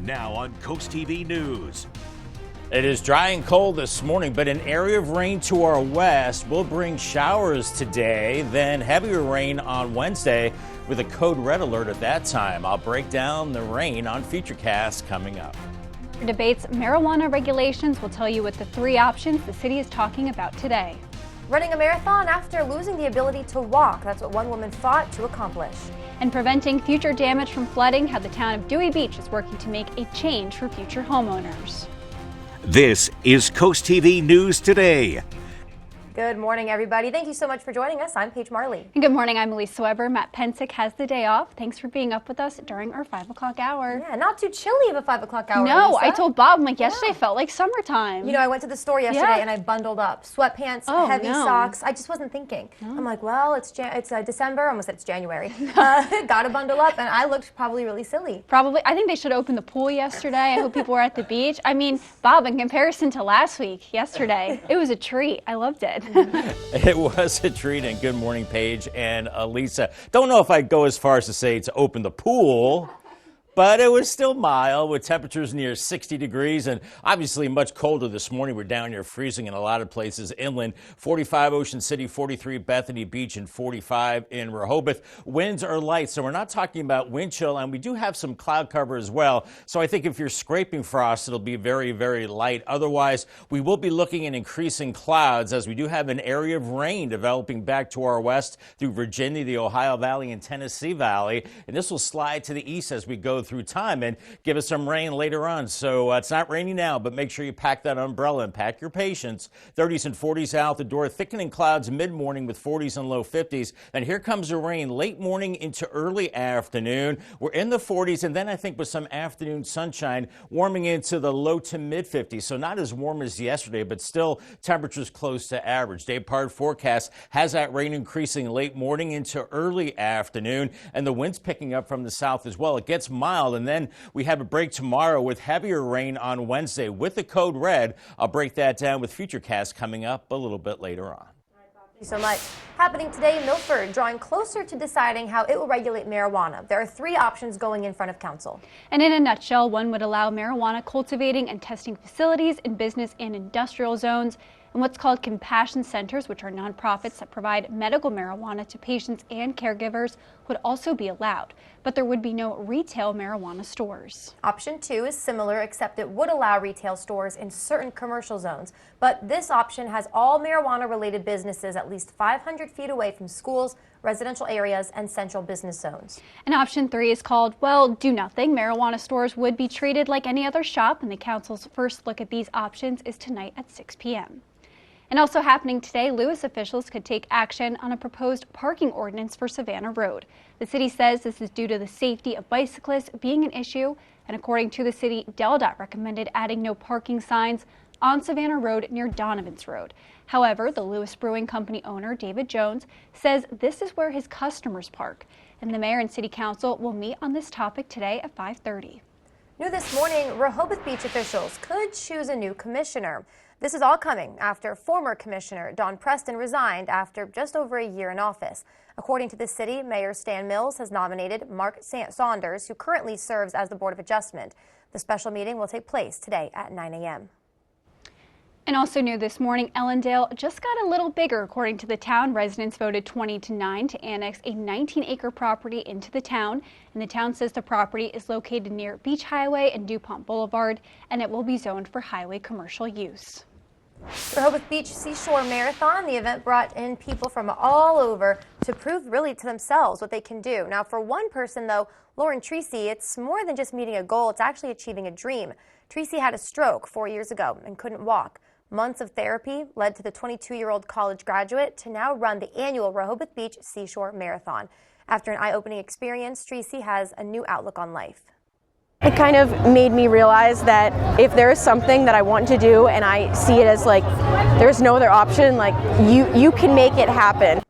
Now on CoastTV News. It is dry and cold this morning, but an area of rain to our west will bring showers today, then heavier rain on Wednesday with a code red alert at that time. I'll break down the rain on FutureCast coming up. Debates marijuana regulations will tell you what the three options the city is talking about today. Running a marathon after losing the ability to walk. That's what one woman fought to accomplish. And preventing future damage from flooding, how the town of Dewey Beach is working to make a change for future homeowners. This is CoastTV News Today. Good morning, everybody. Thank you so much for joining us. I'm Paige Marley. And good morning. I'm Elise Weber. Matt Pensick has the day off. Thanks for being up with us during our 5 o'clock hour. Yeah, not too chilly of a 5 o'clock hour. No, Lisa. I told Bob, yesterday felt like summertime. You know, I went to the store yesterday and I bundled up. Sweatpants, heavy socks. I just wasn't thinking. I'm like, well, it's December. I almost said it's January. Gotta bundle up, and I looked probably really silly. Probably. I think they should open the pool yesterday. I hope people were at the beach. I mean, Bob, in comparison to last week, yesterday, it was a treat. I loved it. It was a treat, and good morning, Paige and Lisa. Don't know if I'd go as far as to say to open the pool, but it was still mild with temperatures near 60 degrees and obviously much colder this morning. We're down near freezing in a lot of places inland. 45 Ocean City, 43 Bethany Beach, and 45 in Rehoboth. Winds are light, so we're not talking about wind chill, and we do have some cloud cover as well. So I think if you're scraping frost, it'll be very, very light. Otherwise, we will be looking at increasing clouds as we do have an area of rain developing back to our west through Virginia, the Ohio Valley, and Tennessee Valley. And this will slide to the east as we go through time and give us some rain later on. So it's not raining now, but make sure you pack that umbrella and pack your patience. 30s and 40s out the door, thickening clouds mid-morning with 40s and low 50s. And here comes the rain late morning into early afternoon. We're in the 40s, and then I think with some afternoon sunshine warming into the low to mid 50s. So not as warm as yesterday, but still temperatures close to average. Day part forecast has that rain increasing late morning into early afternoon, and the winds picking up from the south as well. It gets mild. And then we have a break tomorrow with heavier rain on Wednesday with the code red. I'll break that down with FutureCast coming up a little bit later on. Thank you so much. Happening today in Milford, drawing closer to deciding how it will regulate marijuana. There are three options going in front of council. And in a nutshell, one would allow marijuana cultivating and testing facilities in business and industrial zones, and what's called compassion centers, which are nonprofits that provide medical marijuana to patients and caregivers, would also be allowed. But there would be no retail marijuana stores. Option 2 is similar, except it would allow retail stores in certain commercial zones. But this option has all marijuana-related businesses at least 500 feet away from schools, residential areas, and central business zones. And option 3 is called, well, do nothing. Marijuana stores would be treated like any other shop, and the council's first look at these options is tonight at 6 p.m. And also happening today, Lewis officials could take action on a proposed parking ordinance for Savannah Road. The city says this is due to the safety of bicyclists being an issue, and according to the city, DelDOT recommended adding no parking signs on Savannah Road near Donovan's Road. However, the Lewis Brewing Company owner, David Jones, says this is where his customers park, and the mayor and city council will meet on this topic today at 5:30. New this morning, Rehoboth Beach officials could choose a new commissioner. This is all coming after former Commissioner Don Preston resigned after just over a year in office. According to the city, Mayor Stan Mills has nominated Mark Saunders, who currently serves as the Board of Adjustment. The special meeting will take place today at 9 a.m. And also new this morning, Ellendale just got a little bigger. According to the town, residents voted 20-9 to annex a 19-acre property into the town. And the town says the property is located near Beach Highway and DuPont Boulevard, and it will be zoned for highway commercial use. Rehoboth Beach Seashore Marathon, the event brought in people from all over to prove really to themselves what they can do. Now, for one person, though, Lauren Treacy, it's more than just meeting a goal, it's actually achieving a dream. Treacy had a stroke 4 years ago and couldn't walk. Months of therapy led to the 22-year-old college graduate to now run the annual Rehoboth Beach Seashore Marathon. After an eye-opening experience, Treacy has a new outlook on life. It kind of made me realize that if there is something that I want to do and I see it as like there's no other option, like you can make it happen.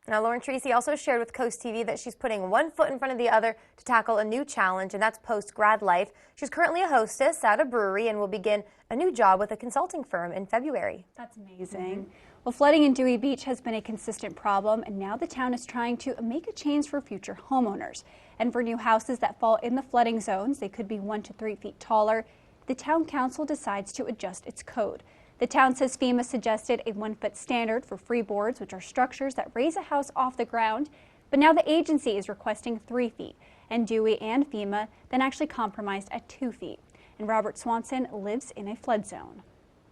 Now, Lauren Treacy also shared with Coast TV that she's putting one foot in front of the other to tackle a new challenge, and that's post-grad life. She's currently a hostess at a brewery and will begin a new job with a consulting firm in February. That's amazing. Well, flooding in Dewey Beach has been a consistent problem, and now the town is trying to make a change for future homeowners. And for new houses that fall in the flooding zones, they could be 1 to 3 feet taller. The town council decides to adjust its code. The town says FEMA suggested a 1-foot standard for freeboards, which are structures that raise a house off the ground. But now the agency is requesting 3 feet, and Dewey and FEMA then actually compromised at 2 feet. And Robert Swanson lives in a flood zone.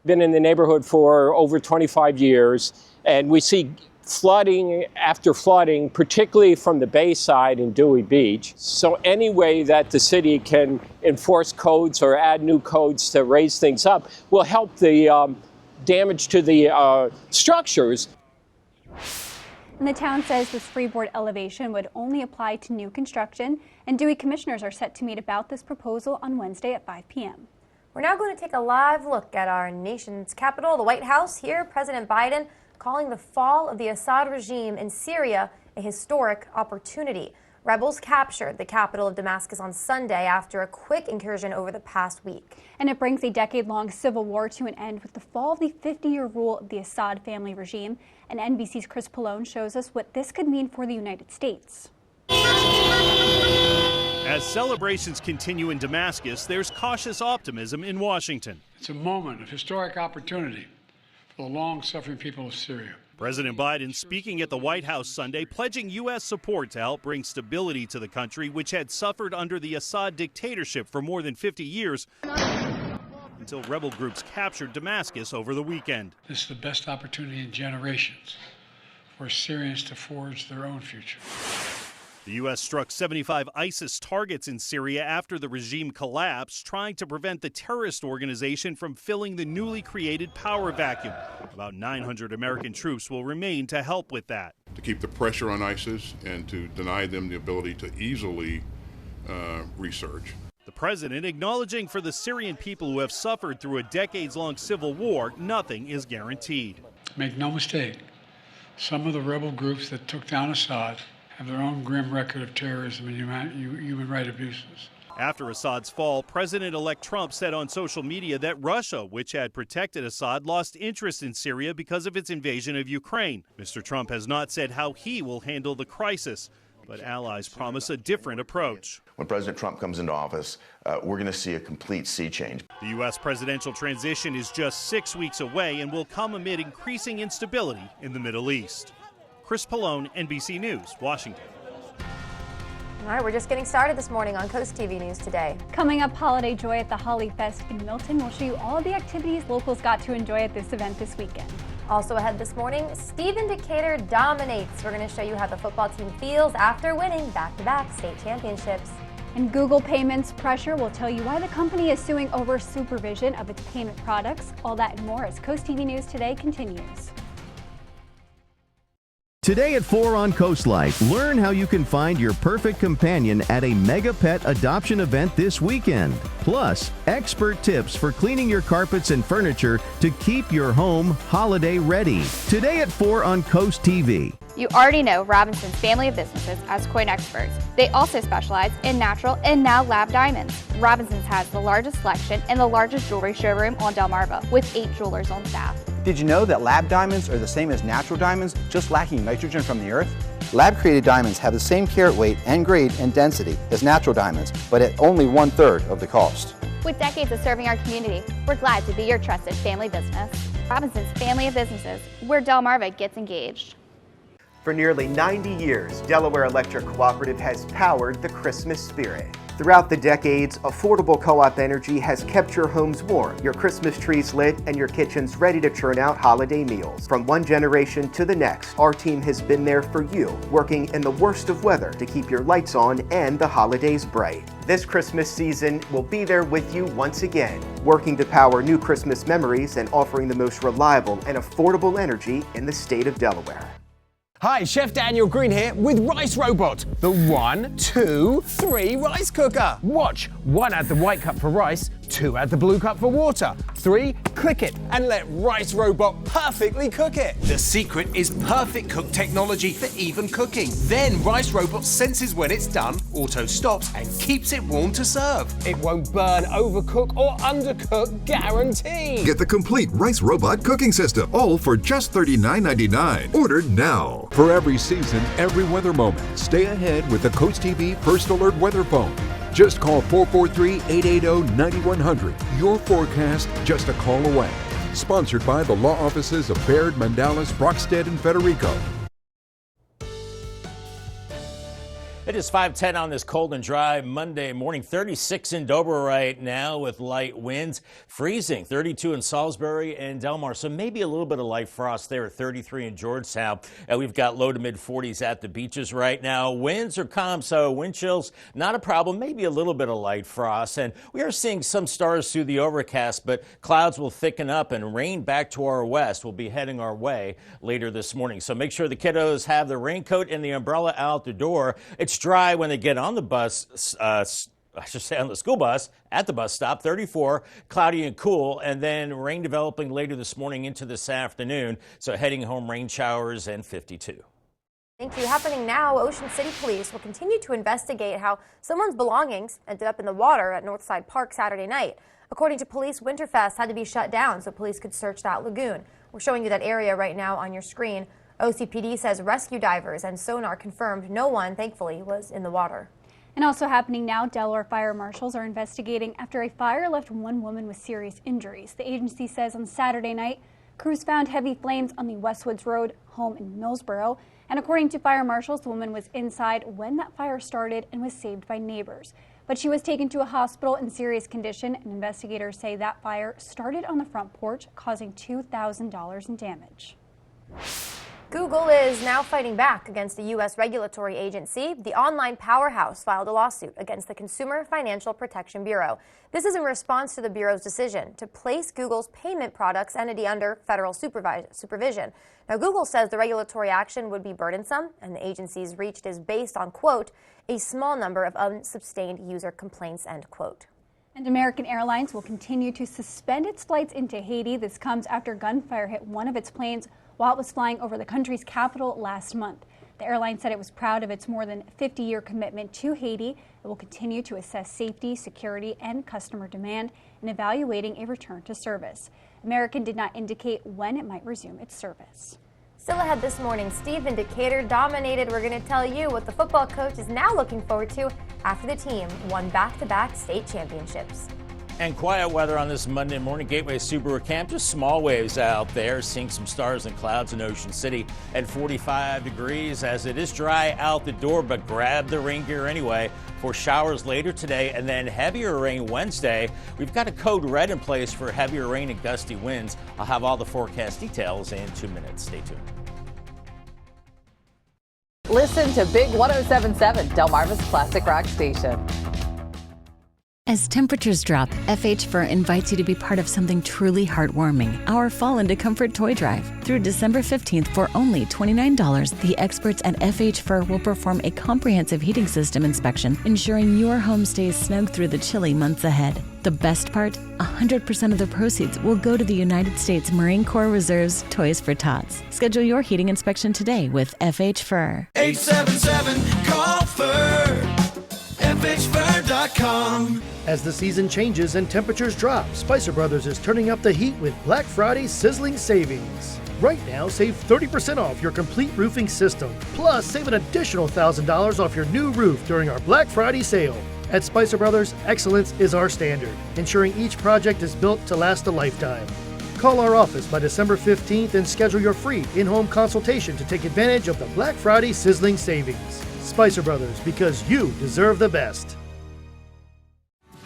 Been in the neighborhood for over 25 years, and we see flooding after flooding, particularly from the bay side in Dewey Beach. So any way that the city can enforce codes or add new codes to raise things up will help the damage to the structures. And the town says this freeboard elevation would only apply to new construction, and Dewey commissioners are set to meet about this proposal on Wednesday at 5 p.m. We're now going to take a live look at our nation's capital, the White House. Here, President Biden calling the fall of the Assad regime in Syria a historic opportunity. Rebels captured the capital of Damascus on Sunday after a quick incursion over the past week. And it brings a decade-long civil war to an end with the fall of the 50-year rule of the Assad family regime. And NBC's Chris Pallone shows us what this could mean for the United States. As celebrations continue in Damascus, there's cautious optimism in Washington. It's a moment of historic opportunity for the long-suffering people of Syria. President Biden speaking at the White House Sunday, pledging U.S. support to help bring stability to the country, which had suffered under the Assad dictatorship for more than 50 years, until rebel groups captured Damascus over the weekend. This is the best opportunity in generations for Syrians to forge their own future. The U.S. struck 75 ISIS targets in Syria after the regime collapsed, trying to prevent the terrorist organization from filling the newly created power vacuum. About 900 American troops will remain to help with that. To keep the pressure on ISIS and to deny them the ability to easily research. The president acknowledging for the Syrian people who have suffered through a decades-long civil war, nothing is guaranteed. Make no mistake, some of the rebel groups that took down Assad have their own grim record of terrorism and human rights abuses. After Assad's fall, President-elect Trump said on social media that Russia, which had protected Assad, lost interest in Syria because of its invasion of Ukraine. Mr. Trump has not said how he will handle the crisis, but allies promise a different approach. When President Trump comes into office, we're going to see a complete sea change. The U.S. presidential transition is just 6 weeks away and will come amid increasing instability in the Middle East. Chris Pallone, NBC News, Washington. All right, we're just getting started this morning on Coast TV News Today. Coming up, holiday joy at the Holly Fest in Milton. We'll show you all of the activities locals got to enjoy at this event this weekend. Also ahead this morning, Stephen Decatur dominates. We're going to show you how the football team feels after winning back-to-back state championships. And Google Payments pressure will tell you why the company is suing over supervision of its payment products. All that and more as Coast TV News Today continues. Today at 4 on Coast Life, learn how you can find your perfect companion at a mega pet adoption event this weekend. Plus, expert tips for cleaning your carpets and furniture to keep your home holiday ready. Today at 4 on Coast TV. You already know Robinson's family of businesses as coin experts. They also specialize in natural and now lab diamonds. Robinson's has the largest selection and the largest jewelry showroom on Delmarva with 8 jewelers on staff. Did you know that lab diamonds are the same as natural diamonds, just lacking nitrogen from the earth? Lab-created diamonds have the same carat weight and grade and density as natural diamonds, but at only 1/3 of the cost. With decades of serving our community, we're glad to be your trusted family business. Robinson's family of businesses, where Delmarva gets engaged. For nearly 90 years, Delaware Electric Cooperative has powered the Christmas spirit. Throughout the decades, affordable co-op energy has kept your homes warm, your Christmas trees lit, and your kitchens ready to churn out holiday meals. From one generation to the next, our team has been there for you, working in the worst of weather to keep your lights on and the holidays bright. This Christmas season, we'll be there with you once again, working to power new Christmas memories and offering the most reliable and affordable energy in the state of Delaware. Hi, Chef Daniel Green here with Rice Robot, the 1, 2, 3 rice cooker. Watch, 1 add the white cup for rice, 2, add the blue cup for water. 3, click it and let Rice Robot perfectly cook it. The secret is perfect cook technology for even cooking. Then Rice Robot senses when it's done, auto stops and keeps it warm to serve. It won't burn, overcook or undercook, guaranteed. Get the complete Rice Robot cooking system, all for just $39.99. Ordered now. For every season, every weather moment, stay ahead with the CoastTV First Alert Weather Phone. Just call 443-880-9100. Your forecast just a call away. Sponsored by the law offices of Baird, Mandalas, Brockstead, and Federico. It is 5:10 on this cold and dry Monday morning. 36 in Dover right now with light winds. Freezing, 32 in Salisbury and Delmarva. So maybe a little bit of light frost there at 33 in Georgetown. And we've got low to mid 40s at the beaches right now. Winds are calm, so wind chills, not a problem. Maybe a little bit of light frost. And we are seeing some stars through the overcast, but clouds will thicken up and rain back to our west will be heading our way later this morning. So make sure the kiddos have the raincoat and the umbrella out the door. It's dry when they get on the bus, I should say on the school bus, at the bus stop, 34, cloudy and cool, and then rain developing later this morning into this afternoon. So heading home, rain showers and 52. Thank you. Happening now, Ocean City Police will continue to investigate how someone's belongings ended up in the water at Northside Park Saturday night. According to police, Winterfest had to be shut down so police could search that lagoon. We're showing you that area right now on your screen. OCPD says rescue divers and sonar confirmed no one, thankfully, was in the water. And also happening now, Delaware fire marshals are investigating after a fire left one woman with serious injuries. The agency says on Saturday night, crews found heavy flames on the Westwoods Road home in Millsboro. And according to fire marshals, the woman was inside when that fire started and was saved by neighbors. But she was taken to a hospital in serious condition, and investigators say that fire started on the front porch, causing $2,000 in damage. Google is now fighting back against the U.S. regulatory agency. The online powerhouse filed a lawsuit against the Consumer Financial Protection Bureau. This is in response to the Bureau's decision to place Google's payment products entity under federal supervision. Now, Google says the regulatory action would be burdensome, and the agency's reach is based on, quote, a small number of unsustained user complaints, end quote. And American Airlines will continue to suspend its flights into Haiti. This comes after gunfire hit one of its planes while it was flying over the country's capital last month. The airline said it was proud of its more than 50-year commitment to Haiti. It will continue to assess safety, security, and customer demand in evaluating a return to service. American did not indicate when it might resume its service. Still ahead this morning, Steve in Decatur dominated. We're going to tell you what the football coach is now looking forward to after the team won back-to-back state championships. And quiet weather on this Monday morning. Gateway Subaru Camp, just small waves out there. Seeing some stars and clouds in Ocean City at 45 degrees as it is dry out the door, but grab the rain gear anyway for showers later today and then heavier rain Wednesday. We've got a code red in place for heavier rain and gusty winds. I'll have all the forecast details in 2 minutes. Stay tuned. Listen to Big 107.7, Delmarva's classic rock station. As temperatures drop, FH Fur invites you to be part of something truly heartwarming, our Fall into Comfort Toy Drive. Through December 15th for only $29, the experts at FH Fur will perform a comprehensive heating system inspection, ensuring your home stays snug through the chilly months ahead. The best part? 100% of the proceeds will go to the United States Marine Corps Reserve's Toys for Tots. Schedule your heating inspection today with FH Fur. 877-CALL-FUR. FHFur.com. As the season changes and temperatures drop, Spicer Brothers is turning up the heat with Black Friday sizzling savings. Right now, save 30% off your complete roofing system. Plus, save an additional $1,000 off your new roof during our Black Friday sale. At Spicer Brothers, excellence is our standard, ensuring each project is built to last a lifetime. Call our office by December 15th and schedule your free in-home consultation to take advantage of the Black Friday sizzling savings. Spicer Brothers, because you deserve the best.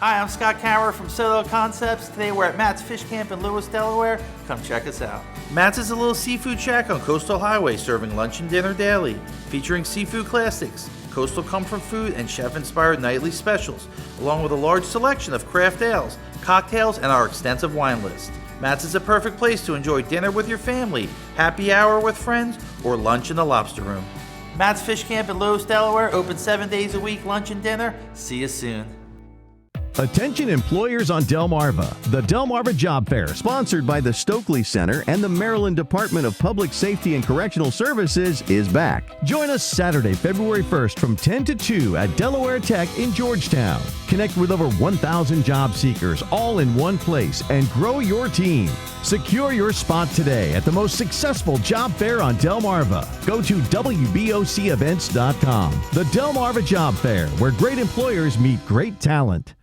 Hi, I'm Scott Cower from Solo Concepts. Today we're at Matt's Fish Camp in Lewis, Delaware. Come check us out. Matt's is a little seafood shack on Coastal Highway serving lunch and dinner daily, featuring seafood classics, coastal comfort food, and chef-inspired nightly specials, along with a large selection of craft ales, cocktails, and our extensive wine list. Matt's is a perfect place to enjoy dinner with your family, happy hour with friends, or lunch in the lobster room. Matt's Fish Camp in Lewis, Delaware, open 7 days a week, lunch and dinner. See you soon. Attention employers on Delmarva. The Delmarva Job Fair, sponsored by the Stokely Center and the Maryland Department of Public Safety and Correctional Services, is back. Join us Saturday, February 1st from 10 to 2 at Delaware Tech in Georgetown. Connect with over 1,000 job seekers all in one place and grow your team. Secure your spot today at the most successful job fair on Delmarva. Go to WBOCevents.com. The Delmarva Job Fair, where great employers meet great talent.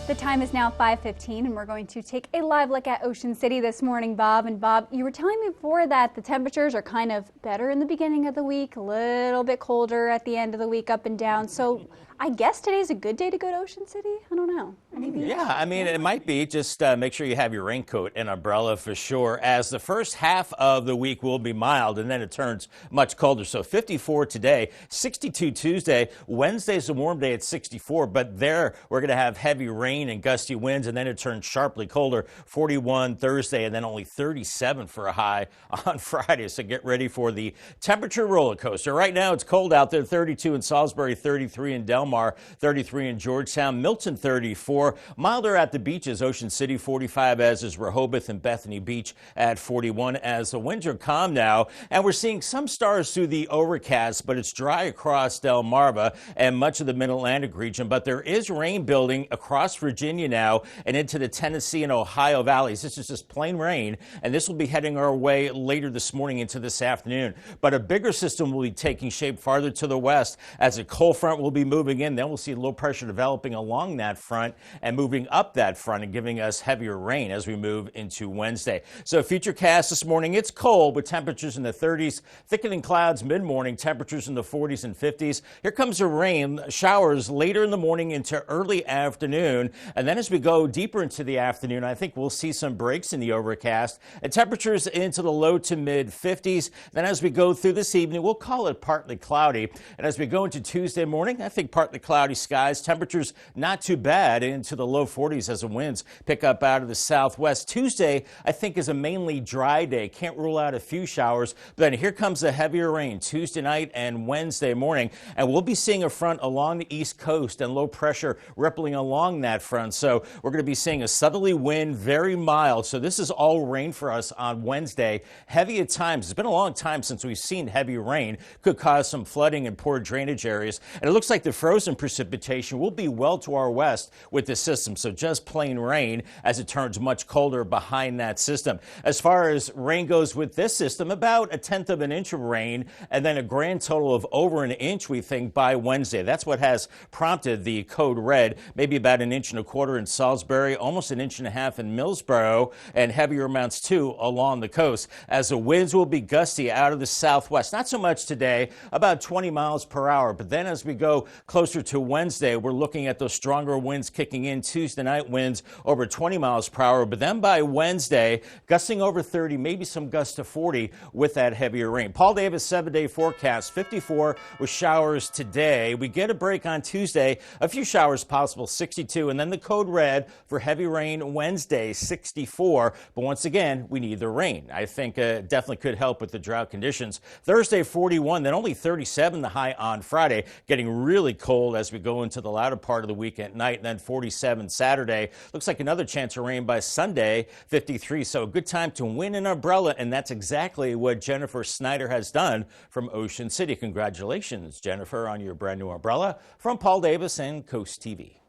The time is now 5:15, and we're going to take a live look at Ocean City this morning, Bob. And Bob, you were telling me before that the temperatures are kind of better in the beginning of the week, a little bit colder at the end of the week, up and down. So I guess today's a good day to go to Ocean City? I don't know. Maybe. Yeah, I mean, it might be. Just make sure you have your raincoat and umbrella for sure, as the first half of the week will be mild, and then it turns much colder. So 54 today, 62 Tuesday. Wednesday's a warm day at 64, but there we're going to have heavy rain and gusty winds, and then it turns sharply colder. 41 Thursday, and then only 37 for a high on Friday. So get ready for the temperature roller coaster. Right now it's cold out there. 32 in Salisbury, 33 in Delmar, 33 in Georgetown, Milton 34. Milder at the beaches, Ocean City 45, as is Rehoboth and Bethany Beach at 41, as the winds are calm now. And we're seeing some stars through the overcast, but it's dry across Delmarva and much of the Mid-Atlantic region. But there is rain building across Virginia now and into the Tennessee and Ohio valleys. This is just plain rain, and this will be heading our way later this morning into this afternoon. But a bigger system will be taking shape farther to the west as a cold front will be moving in. Then we'll see low pressure developing along that front and moving up that front and giving us heavier rain as we move into Wednesday. So futurecast this morning, it's cold with temperatures in the 30s, thickening clouds mid-morning, temperatures in the 40s and 50s. Here comes the rain, showers later in the morning into early afternoon. And then as we go deeper into the afternoon, I think we'll see some breaks in the overcast and temperatures into the low to mid 50s. Then as we go through this evening, we'll call it partly cloudy. And as we go into Tuesday morning, I think partly cloudy skies, temperatures not too bad into the low 40s as the winds pick up out of the southwest. Tuesday, I think, is a mainly dry day. Can't rule out a few showers. But then here comes the heavier rain Tuesday night and Wednesday morning. And we'll be seeing a front along the east coast and low pressure rippling along that front. So we're going to be seeing a southerly wind, very mild. So this is all rain for us on Wednesday. Heavy at times. It's been a long time since we've seen heavy rain. Could cause some flooding and poor drainage areas. And it looks like the frozen precipitation will be well to our west with this system. So just plain rain as it turns much colder behind that system. As far as rain goes with this system, about 1/10 of an inch of rain and then a grand total of over an inch, we think, by Wednesday. That's what has prompted the code red. Maybe about 1.25 inches in Salisbury, almost 1.5 inches in Millsboro, and heavier amounts too along the coast, as the winds will be gusty out of the southwest. Not so much today, about 20 miles per hour. But then as we go closer to Wednesday, we're looking at those stronger winds kicking in. Tuesday night winds over 20 miles per hour. But then by Wednesday, gusting over 30, maybe some gusts to 40 with that heavier rain. Paul Davis 7-day forecast, 54 with showers today. We get a break on Tuesday, a few showers possible, 62. And then the code red for heavy rain Wednesday, 64. But once again, we need the rain. I think definitely could help with the drought conditions. Thursday, 41, then only 37 the high on Friday. Getting really cold as we go into the latter part of the week at night. And then 47 Saturday. Looks like another chance of rain by Sunday, 53. So a good time to win an umbrella. And that's exactly what Jennifer Snyder has done from Ocean City. Congratulations, Jennifer, on your brand new umbrella. From Paul Davis and Coast TV.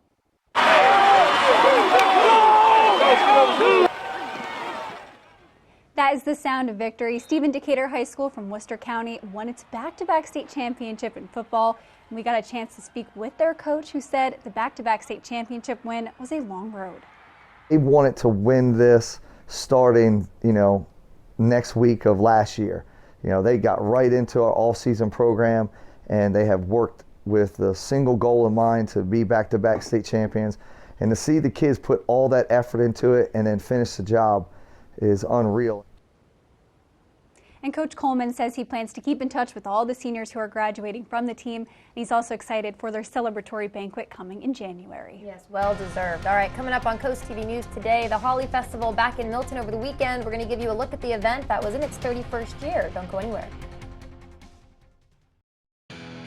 That is the sound of victory. Stephen Decatur High School from Worcester County won its back-to-back state championship in football. And we got a chance to speak with their coach, who said the back-to-back state championship win was a long road. They wanted to win this starting, next week of last year. They got right into our all-season program, and they have worked with the single goal in mind to be back-to-back state champions. And to see the kids put all that effort into it and then finish the job is unreal. And Coach Coleman says he plans to keep in touch with all the seniors who are graduating from the team. And he's also excited for their celebratory banquet coming in January. Yes, well deserved. All right, coming up on Coast TV News today, the Holly Festival back in Milton over the weekend. We're going to give you a look at the event that was in its 31st year. Don't go anywhere.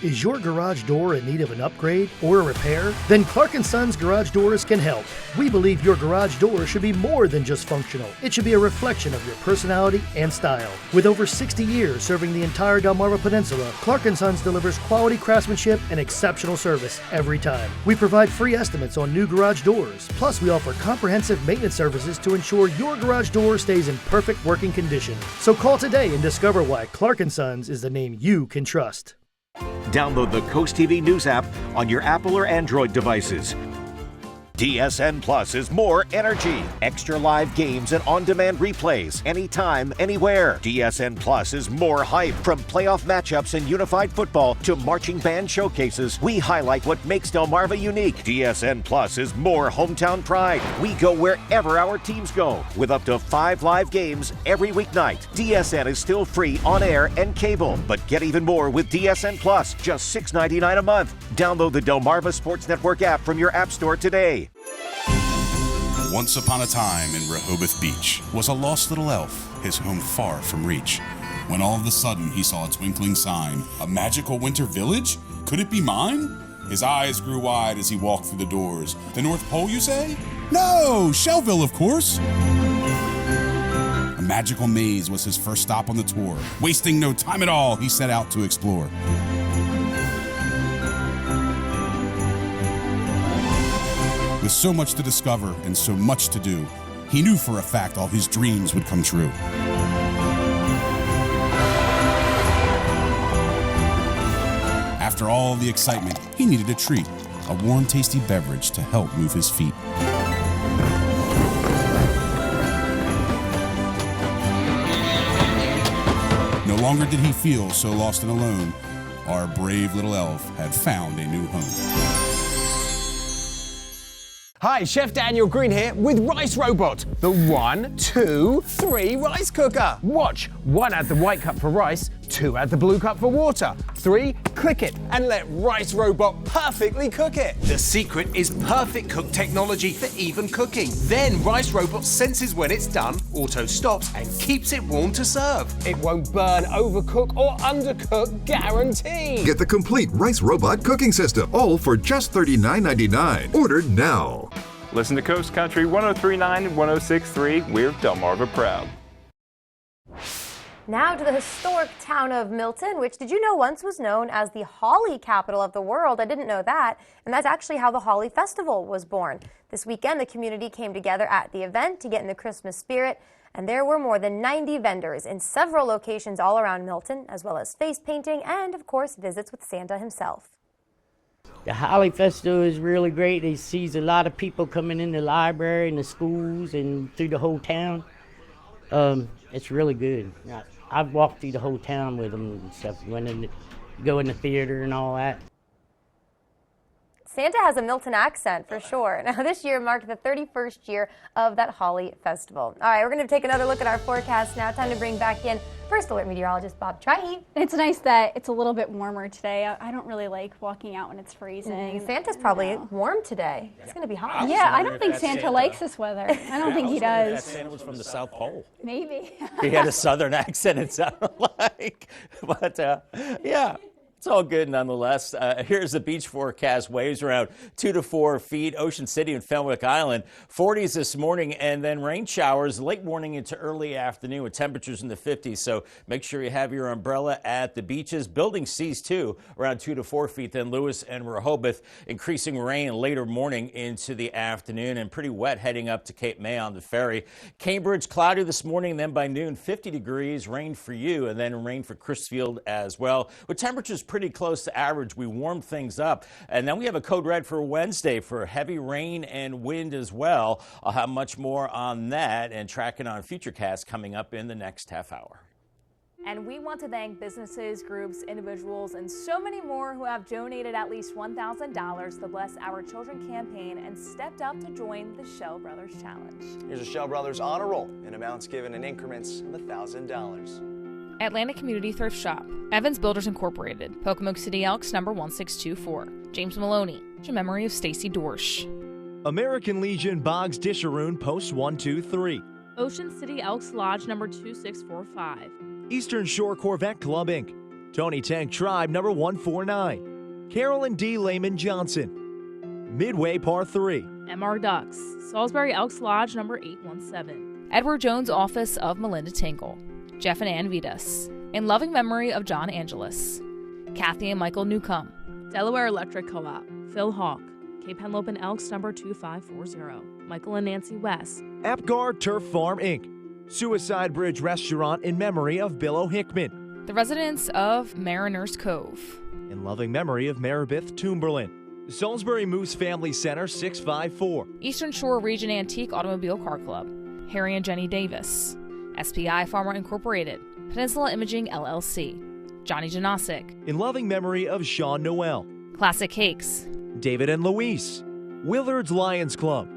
Is your garage door in need of an upgrade or a repair? Then Clark & Sons Garage Doors can help. We believe your garage door should be more than just functional. It should be a reflection of your personality and style. With over 60 years serving the entire Delmarva Peninsula, Clark & Sons delivers quality craftsmanship and exceptional service every time. We provide free estimates on new garage doors. Plus, we offer comprehensive maintenance services to ensure your garage door stays in perfect working condition. So call today and discover why Clark & Sons is the name you can trust. Download the CoastTV News app on your Apple or Android devices. DSN Plus is more energy, extra live games and on-demand replays, anytime, anywhere. DSN Plus is more hype. From playoff matchups in unified football to marching band showcases, we highlight what makes Delmarva unique. DSN Plus is more hometown pride. We go wherever our teams go, with up to 5 live games every weeknight. DSN is still free on air and cable, but get even more with DSN Plus, just $6.99 a month. Download the Delmarva Sports Network app from your app store today. Once upon a time in Rehoboth Beach was a lost little elf, his home far from reach. When all of a sudden he saw a twinkling sign, a magical winter village? Could it be mine? His eyes grew wide as he walked through the doors. The North Pole, you say? No, Shellville, of course. A magical maze was his first stop on the tour. Wasting no time at all, he set out to explore. With so much to discover and so much to do, he knew for a fact all his dreams would come true. After all the excitement, he needed a treat, a warm, tasty beverage to help move his feet. No longer did he feel so lost and alone. Our brave little elf had found a new home. Hi, Chef Daniel Green here with Rice Robot, the 1, 2, 3 rice cooker. Watch, 1 add the white cup for rice, 2 add the blue cup for water, 3 click it and let Rice Robot perfectly cook it. The secret is perfect cook technology for even cooking. Then Rice Robot senses when it's done, auto stops and keeps it warm to serve. It won't burn, overcook or undercook, guaranteed. Get the complete Rice Robot cooking system, all for just $39.99. Order now. Listen to Coast Country 103.9 and 106.3. We're Delmarva proud. Now to the historic town of Milton, which did you know once was known as the holly capital of the world? I didn't know that. And that's actually how the Holly Festival was born. This weekend, the community came together at the event to get in the Christmas spirit. And there were more than 90 vendors in several locations all around Milton, as well as face painting and, of course, visits with Santa himself. The Holly Festival is really great. It sees a lot of people coming in the library and the schools and through the whole town. It's really good. I've walked through the whole town with them and stuff, go in the theater and all that. Santa has a Milton accent for sure. Now this year marked the 31st year of that Holly Festival. All right, we're going to take another look at our forecast now. Time to bring back in First Alert meteorologist Bob Trihey. It's nice that it's a little bit warmer today. I don't really like walking out when it's freezing. Santa's probably warm today. It's going to be hot. Yeah, I don't think Santa likes this weather. I don't think he does. That Santa was from the South Pole. Maybe. He had a southern accent, it sounded like. But, yeah. It's all good nonetheless. Here's the beach forecast. Waves around 2 to 4 feet. Ocean City and Fenwick Island, 40s this morning, and then rain showers late morning into early afternoon with temperatures in the 50s. So make sure you have your umbrella at the beaches. Building seas too, around 2 to 4 feet. Then Lewis and Rehoboth, increasing rain later morning into the afternoon, and pretty wet heading up to Cape May on the ferry. Cambridge, cloudy this morning, then by noon, 50 degrees. Rain for you, and then rain for Crisfield as well. With temperatures pretty close to average, we warm things up. And then we have a code red for Wednesday for heavy rain and wind as well. I'll have much more on that and tracking on Futurecast coming up in the next half hour. And we want to thank businesses, groups, individuals, and so many more who have donated at least $1,000 to Bless Our Children campaign and stepped up to join the Shell Brothers Challenge. Here's a Shell Brothers honor roll in amounts given in increments of $1,000. Atlantic Community Thrift Shop, Evans Builders Incorporated, Pocomoke City Elks number 1624, James Maloney, in memory of Stacy Dorsch. American Legion Boggs Disharoon Post 123, Ocean City Elks Lodge number 2645, Eastern Shore Corvette Club Inc., Tony Tank Tribe number 149. Carolyn D. Lehman Johnson. Midway Par 3. MR Ducks, Salisbury Elks Lodge number 817. Edward Jones Office of Melinda Tinkle. Jeff and Ann Vitas. In loving memory of John Angeles. Kathy and Michael Newcomb. Delaware Electric Co-op, Phil Hawk. Cape Henlopen Elks number 2540. Michael and Nancy West. Apgar Turf Farm Inc. Suicide Bridge Restaurant in memory of Bill O'Hickman. The residents of Mariners Cove. In loving memory of Maribeth Toomberlin. Salisbury Moose Family Center 654. Eastern Shore Region Antique Automobile Car Club. Harry and Jenny Davis. SPI Pharma Incorporated. Peninsula Imaging LLC. Johnny Janasic. In loving memory of Sean Noel. Classic Cakes. David and Louise. Willard's Lions Club.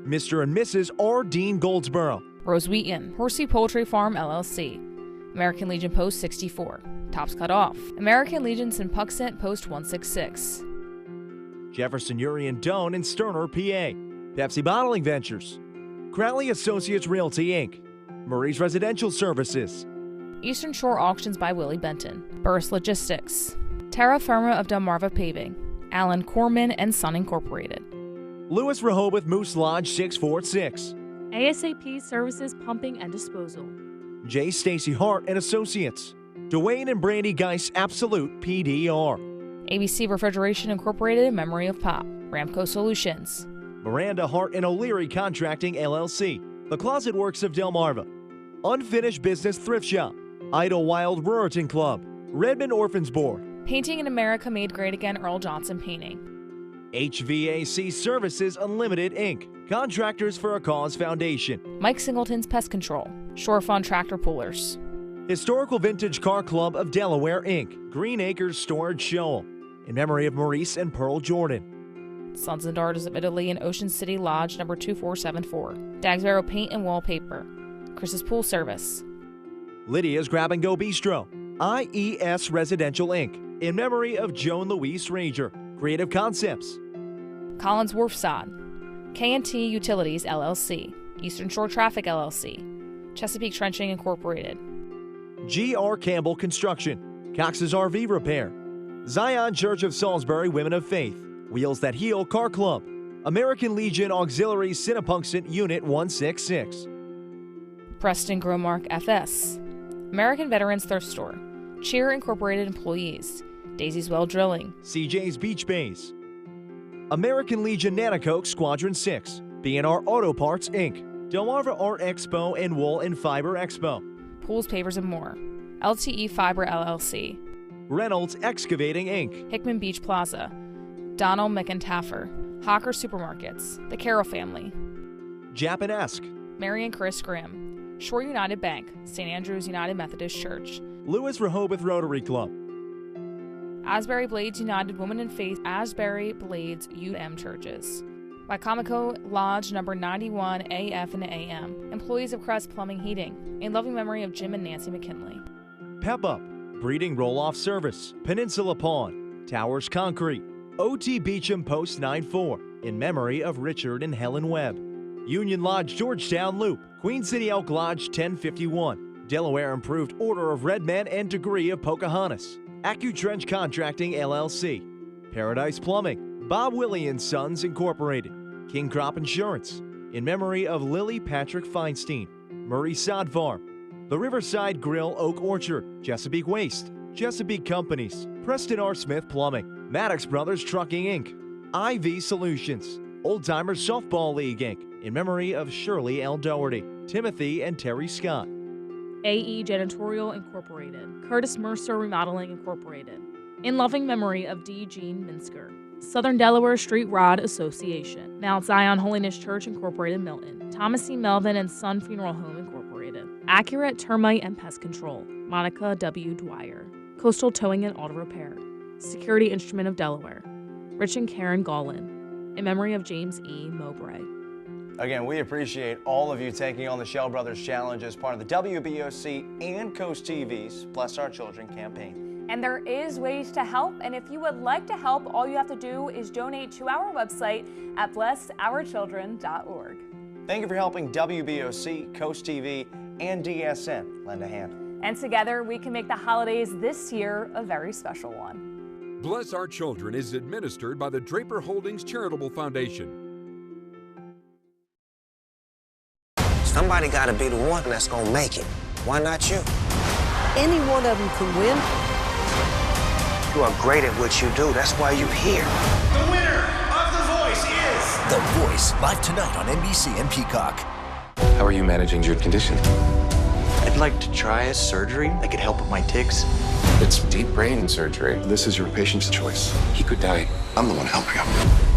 Mr. and Mrs. R. Dean Goldsboro. Rose Wheaton. Horsey Poultry Farm LLC. American Legion Post 64. Tops Cut Off. American Legion Sinpuxent Post 166. Jefferson Uri and Doan in Sterner, PA. Pepsi Bottling Ventures. Crowley Associates Realty, Inc. Murray's Residential Services. Eastern Shore Auctions by Willie Benton. Burris Logistics. Terra Firma of Delmarva Paving. Alan Corman and Son Incorporated. Lewis Rehoboth Moose Lodge 646. ASAP Services Pumping and Disposal. J. Stacy Hart and Associates. Dwayne and Brandy Geis Absolute PDR. ABC Refrigeration Incorporated in memory of Pop. Ramco Solutions. Miranda Hart and O'Leary Contracting LLC. The Closet Works of Delmarva. Unfinished Business Thrift Shop. Idlewild Ruritan Club. Redmond Orphans Board. Painting in America Made Great Again Earl Johnson Painting. HVAC Services Unlimited, Inc. Contractors for a Cause Foundation. Mike Singleton's Pest Control. Shore Fund Tractor Pullers. Historical Vintage Car Club of Delaware, Inc. Green Acres Storage Shoal. In memory of Maurice and Pearl Jordan. Sons and Daughters of Italy in Ocean City Lodge number 2474. Dagsboro Paint and Wallpaper. Chris's Pool Service. Lydia's Grab and Go Bistro. IES Residential, Inc. In memory of Joan Louise Ranger. Creative Concepts. Collins Wharfside. K&T Utilities LLC. Eastern Shore Traffic LLC. Chesapeake Trenching Incorporated. G.R. Campbell Construction. Cox's RV Repair. Zion Church of Salisbury Women of Faith. Wheels That Heal Car Club. American Legion Auxiliary Sinnapunxent Unit 166. Preston Gromark FS. American Veterans Thrift Store. Cheer Incorporated Employees. Daisy's Well Drilling. CJ's Beach Bays. American Legion Nanacoke Squadron 6. B&R Auto Parts, Inc. Delmarva Art Expo and Wool and Fiber Expo. Pools, Pavers, and more. LTE Fiber LLC. Reynolds Excavating, Inc. Hickman Beach Plaza. Donald McIntaffer. Hawker Supermarkets. The Carroll Family. Japanesque. Mary and Chris Graham. Shore United Bank. St. Andrew's United Methodist Church. Lewis Rehoboth Rotary Club. Asbury Blades United Women in Faith. Asbury Blades UM Churches. Wycomico Lodge number 91 AF and AM. Employees of Crest Plumbing Heating. In loving memory of Jim and Nancy McKinley. Pep Up. Breeding Roll-Off Service. Peninsula Pond. Towers Concrete. OT Beecham Post 94. In memory of Richard and Helen Webb. Union Lodge Georgetown Loop. Queen City Elk Lodge 1051. Delaware Improved Order of Red Men and Degree of Pocahontas. AccuTrench Contracting LLC. Paradise Plumbing. Bob Willie and Sons Incorporated. King Crop Insurance. In memory of Lily Patrick Feinstein. Murray Sod Farm. The Riverside Grill Oak Orchard. Chesapeake Waste. Chesapeake Companies. Preston R. Smith Plumbing. Maddox Brothers Trucking Inc. IV Solutions. Old Timers Softball League Inc. In memory of Shirley L. Doherty. Timothy and Terry Scott. AE Janitorial Incorporated. Curtis Mercer Remodeling Incorporated. In loving memory of D. Gene Minsker. Southern Delaware Street Rod Association. Mount Zion Holiness Church Incorporated Milton. Thomas C. Melvin and Son Funeral Home Incorporated. Accurate Termite and Pest Control. Monica W. Dwyer. Coastal Towing and Auto Repair. Security Instrument of Delaware. Rich and Karen Gollin. In memory of James E. Mowbray. Again, we appreciate all of you taking on the Shell Brothers Challenge as part of the WBOC and Coast TV's Bless Our Children campaign. And there is ways to help, and if you would like to help, all you have to do is donate to our website at blessourchildren.org. Thank you for helping WBOC, Coast TV, and DSN lend a hand. And together, we can make the holidays this year a very special one. Bless Our Children is administered by the Draper Holdings Charitable Foundation. Somebody got to be the one that's going to make it. Why not you? Any one of them can win. You are great at what you do. That's why you're here. The winner of The Voice is... The Voice, live tonight on NBC and Peacock. How are you managing your condition? I'd like to try a surgery that could help with my tics. It's deep brain surgery. This is your patient's choice. He could die. I'm the one helping you.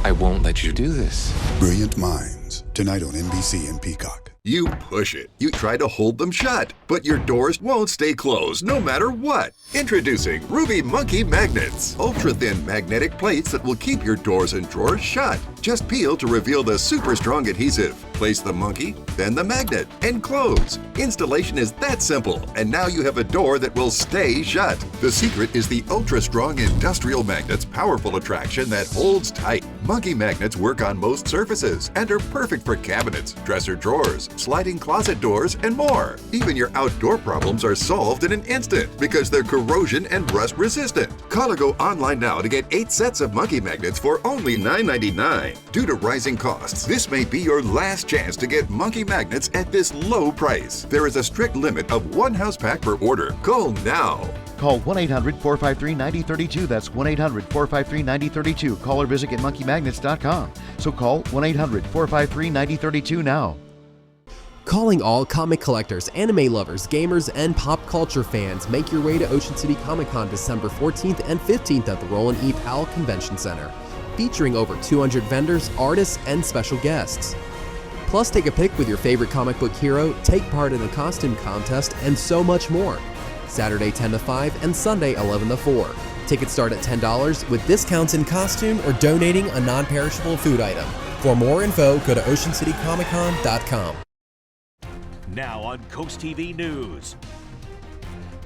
I won't let you do this. Brilliant Minds, tonight on NBC and Peacock. You push it. You try to hold them shut, but your doors won't stay closed no matter what. Introducing Ruby Monkey Magnets. Ultra-thin magnetic plates that will keep your doors and drawers shut. Just peel to reveal the super strong adhesive. Place the monkey, then the magnet, and close. Installation is that simple, and now you have a door that will stay shut. The secret is the ultra-strong industrial magnet's powerful attraction that holds tight. Monkey magnets work on most surfaces and are perfect for cabinets, dresser drawers, sliding closet doors, and more. Even your outdoor problems are solved in an instant because they're corrosion and rust resistant. Call or go online now to get 8 sets of monkey magnets for only $9.99. Due to rising costs, this may be your last chance to get monkey magnets at this low price. There is a strict limit of 1 house pack per order. Call now. Call 1-800-453-9032. That's 1-800-453-9032. Call or visit getmonkeymagnets.com. So call 1-800-453-9032 now. Calling all comic collectors, anime lovers, gamers, and pop culture fans. Make your way to Ocean City Comic Con December 14th and 15th at the Roland E. Powell Convention Center, featuring over 200 vendors, artists, and special guests. Plus, take a pic with your favorite comic book hero, take part in a costume contest, and so much more. Saturday 10 to 5 and Sunday 11 to 4. Tickets start at $10 with discounts in costume or donating a non-perishable food item. For more info, go to oceancitycomiccon.com. Now on Coast TV News.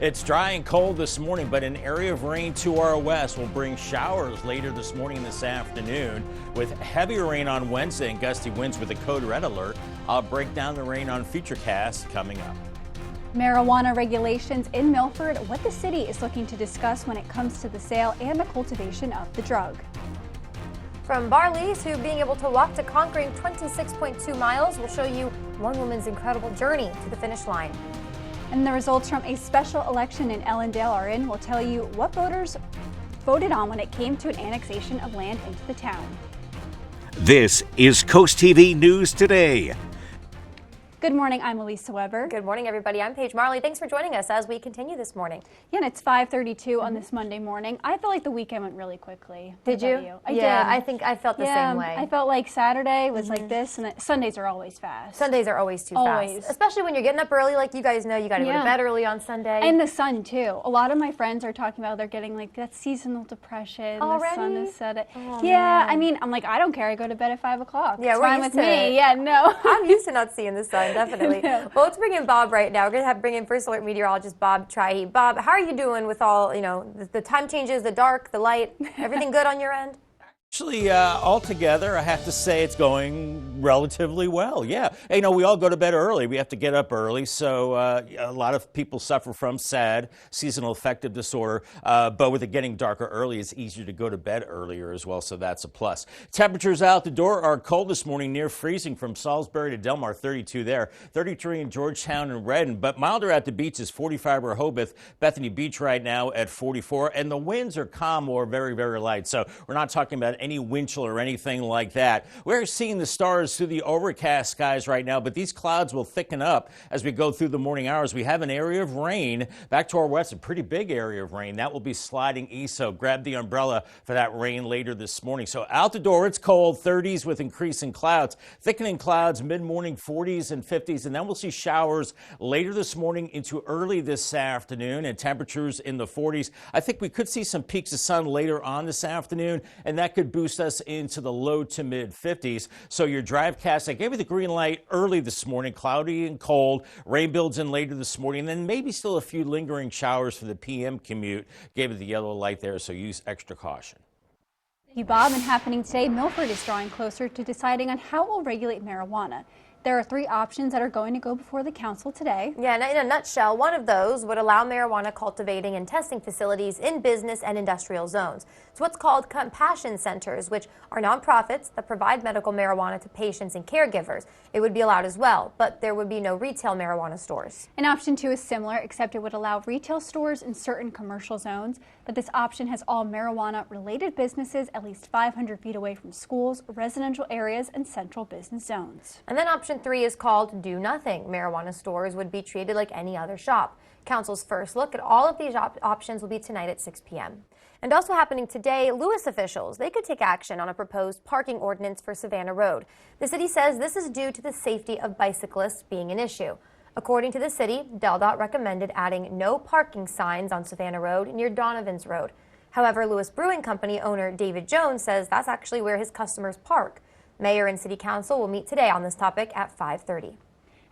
It's dry and cold this morning, but an area of rain to our west will bring showers later this morning and this afternoon, with heavier rain on Wednesday and gusty winds with a code red alert. I'll break down the rain on Futurecast coming up. Marijuana regulations in Milford, what the city is looking to discuss when it comes to the sale and the cultivation of the drug. From Barley to being able to walk to conquering 26.2 miles, we'll show you one woman's incredible journey to the finish line. And the results from a special election in Ellendale are in. We'll tell you what voters voted on when it came to an annexation of land into the town. This is Coast TV News Today. Good morning, I'm Elisa Weber. Good morning, everybody. I'm Paige Marley. Thanks for joining us as we continue this morning. Yeah, and it's 5:32 on this Monday morning. I feel like the weekend went really quickly. Did you? I did. I think I felt the same way. I felt like Saturday was like this, and Sundays are always fast. Sundays are always too fast. Especially when you're getting up early, like you guys know, you got to go to bed early on Sunday. And the sun, too. A lot of my friends are talking about they're getting like that seasonal depression. Already? The sun is set. Oh, yeah, man. I mean, I'm like, I don't care. I go to bed at 5 o'clock. Yeah, it's we're fine used with to me. it. Yeah, no. I'm used to not seeing the sun, definitely. Well, let's bring in Bob right now. We're going to bring in First Alert meteorologist Bob Trahy. Bob, how are you doing with all, the time changes, the dark, the light, everything good on your end? Actually, altogether, I have to say it's going relatively well. Yeah. We all go to bed early. We have to get up early. So a lot of people suffer from SAD, seasonal affective disorder. But with it getting darker early, it's easier to go to bed earlier as well. So that's a plus. Temperatures out the door are cold this morning, near freezing from Salisbury to Delmar, 32 there, 33 in Georgetown and Redden. But milder at the beaches, 45 Rehoboth, Bethany Beach right now at 44. And the winds are calm or very, very light. So we're not talking about any wind chill or anything like that. We're seeing the stars through the overcast skies right now, but these clouds will thicken up as we go through the morning hours. We have an area of rain back to our west, a pretty big area of rain. That will be sliding east, so grab the umbrella for that rain later this morning. So out the door, it's cold, 30s with increasing clouds, thickening clouds, mid-morning 40s and 50s, and then we'll see showers later this morning into early this afternoon, and temperatures in the 40s. I think we could see some peaks of sun later on this afternoon, and that could boost us into the low to mid 50s. So your drivecast, I gave you the green light early this morning, cloudy and cold, rain builds in later this morning, and then maybe still a few lingering showers for the PM commute. Gave it the yellow light there, so use extra caution. Thank you, Bob. And happening today, Milford is drawing closer to deciding on how it will regulate marijuana. There are 3 options that are going to go before the council today. Yeah, and in a nutshell, one of those would allow marijuana cultivating and testing facilities in business and industrial zones. It's what's called compassion centers, which are nonprofits that provide medical marijuana to patients and caregivers. It would be allowed as well, but there would be no retail marijuana stores. And option 2 is similar, except it would allow retail stores in certain commercial zones, but this option has all marijuana-related businesses at least 500 feet away from schools, residential areas, and central business zones. And then option 3 is called Do Nothing. Marijuana stores would be treated like any other shop. Council's first look at all of these options will be tonight at 6 p.m. And also happening today, Lewis officials, they could take action on a proposed parking ordinance for Savannah Road. The city says this is due to the safety of bicyclists being an issue. According to the city, DelDOT recommended adding no parking signs on Savannah Road near Donovan's Road. However, Lewis Brewing Company owner David Jones says that's actually where his customers park. Mayor and City Council will meet today on this topic at 5:30.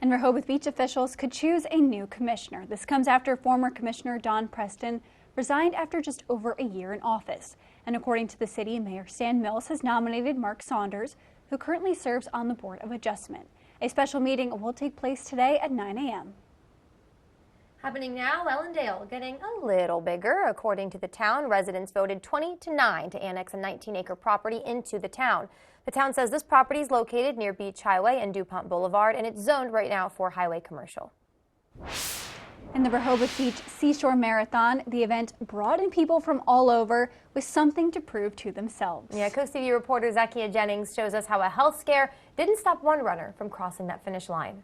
And Rehoboth Beach officials could choose a new commissioner. This comes after former Commissioner Don Preston resigned after just over a year in office. And according to the city, Mayor Stan Mills has nominated Mark Saunders, who currently serves on the Board of Adjustment. A special meeting will take place today at 9 a.m. Happening now, Ellendale getting a little bigger. According to the town, residents voted 20-9 to annex a 19-acre property into the town. The town says this property is located near Beach Highway and DuPont Boulevard, and it's zoned right now for highway commercial. In the Rehoboth Beach Seashore Marathon, the event brought in people from all over with something to prove to themselves. Yeah, CoastTV reporter Zakia Jennings shows us how a health scare didn't stop one runner from crossing that finish line.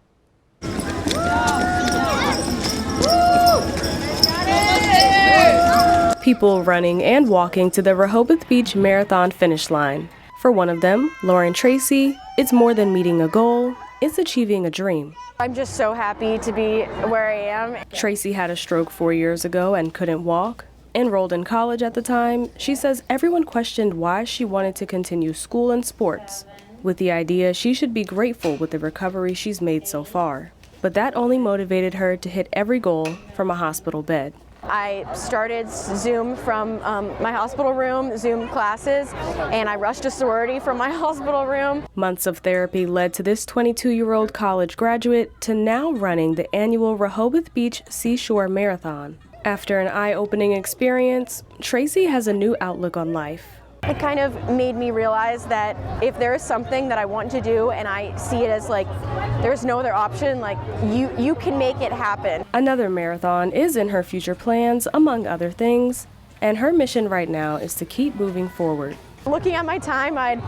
People running and walking to the Rehoboth Beach Marathon finish line. For one of them, Lauren Tracy, it's more than meeting a goal, it's achieving a dream. I'm just so happy to be where I am. Tracy had a stroke 4 years ago and couldn't walk. Enrolled in college at the time, she says everyone questioned why she wanted to continue school and sports, with the idea she should be grateful with the recovery she's made so far. But that only motivated her to hit every goal from a hospital bed. I started Zoom from my hospital room, Zoom classes, and I rushed a sorority from my hospital room. Months of therapy led to this 22-year-old college graduate to now running the annual Rehoboth Beach Seashore Marathon. After an eye-opening experience, Tracy has a new outlook on life. It kind of made me realize that if there is something that I want to do and I see it as like there's no other option, like you can make it happen. Another marathon is in her future plans, among other things, and her mission right now is to keep moving forward. Looking at my time, I'd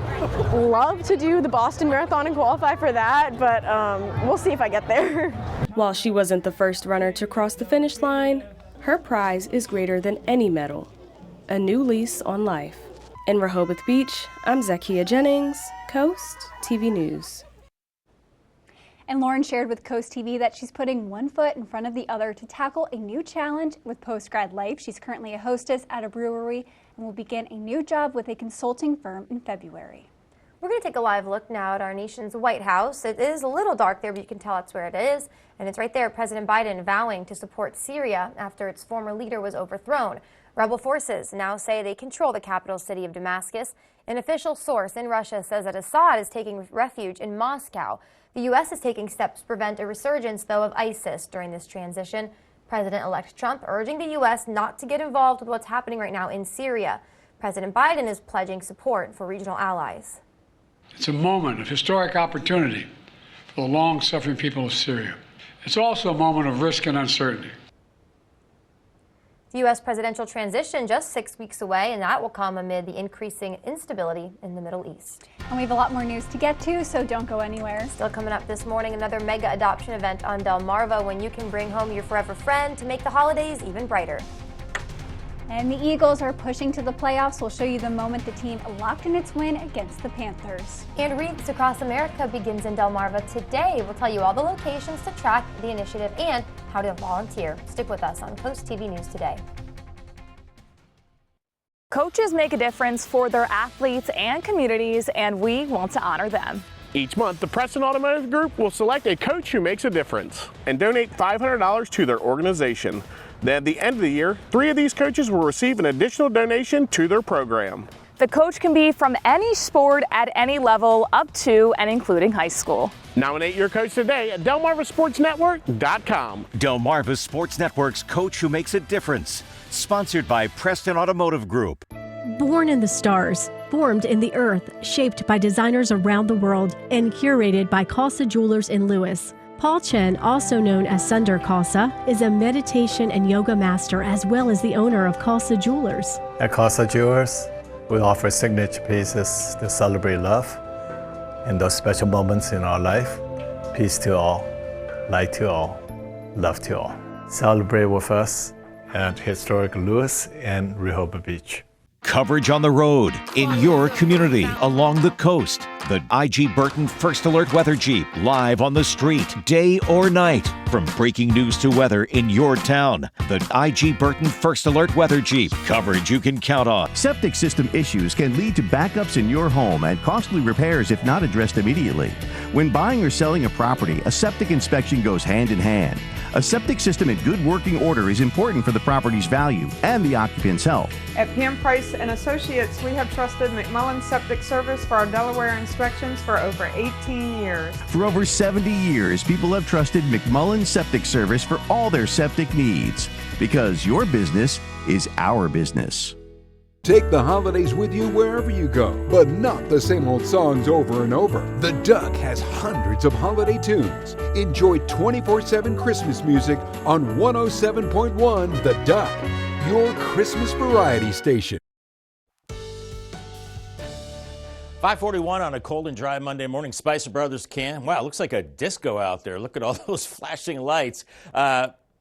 love to do the Boston Marathon and qualify for that, but we'll see if I get there. While she wasn't the first runner to cross the finish line, her prize is greater than any medal, a new lease on life. In Rehoboth Beach, I'm Zakia Jennings, Coast TV News. And Lauren shared with Coast TV that she's putting one foot in front of the other to tackle a new challenge with post-grad life. She's currently a hostess at a brewery and will begin a new job with a consulting firm in February. We're going to take a live look now at our nation's White House. It is a little dark there, but you can tell that's where it is. And it's right there, President Biden vowing to support Syria after its former leader was overthrown. Rebel forces now say they control the capital city of Damascus. An official source in Russia says that Assad is taking refuge in Moscow. The U.S. is taking steps to prevent a resurgence, though, of ISIS during this transition. President-elect Trump urging the U.S. not to get involved with what's happening right now in Syria. President Biden is pledging support for regional allies. It's a moment of historic opportunity for the long-suffering people of Syria. It's also a moment of risk and uncertainty. The U.S. presidential transition just 6 weeks away, and that will come amid the increasing instability in the Middle East. And we have a lot more news to get to, so don't go anywhere. Still coming up this morning, another mega adoption event on Delmarva when you can bring home your forever friend to make the holidays even brighter. And the Eagles are pushing to the playoffs. We'll show you the moment the team locked in its win against the Panthers. And Wreaths Across America begins in Delmarva today. We'll tell you all the locations to track the initiative and how to volunteer. Stick with us on Coast TV News Today. Coaches make a difference for their athletes and communities, and we want to honor them. Each month, the Preston Automotive Group will select a coach who makes a difference and donate $500 to their organization. Then at the end of the year, 3 of these coaches will receive an additional donation to their program. The coach can be from any sport at any level up to and including high school. Nominate your coach today at DelmarvaSportsNetwork.com. Delmarva Sports Network's Coach Who Makes a Difference. Sponsored by Preston Automotive Group. Born in the stars, formed in the earth, shaped by designers around the world, and curated by Kalsa Jewelers in Lewis. Paul Chen, also known as Sunder Kalsa, is a meditation and yoga master as well as the owner of Kalsa Jewelers. At Kalsa Jewelers, we offer signature pieces to celebrate love in those special moments in our life. Peace to all, light to all, love to all. Celebrate with us at historic Lewis and Rehoboth Beach. Coverage on the road, in your community, along the coast. The IG Burton First Alert Weather Jeep, live on the street, day or night. From breaking news to weather in your town. The IG Burton First Alert Weather Jeep, coverage you can count on. Septic system issues can lead to backups in your home and costly repairs if not addressed immediately. When buying or selling a property, a septic inspection goes hand in hand. A septic system in good working order is important for the property's value and the occupant's health. At PM Price and Associates, we have trusted McMullen Septic Service for our Delaware inspections for over 18 years. For over 70 years, people have trusted McMullen Septic Service for all their septic needs. Because your business is our business. Take the holidays with you wherever you go, but not the same old songs over and over. The Duck has hundreds of holiday tunes. Enjoy 24/7 Christmas music on 107.1 The Duck, your Christmas variety station. 5:41 on a cold and dry Monday morning. Spicer Brothers can. Wow, it looks like a disco out there. Look at all those flashing lights.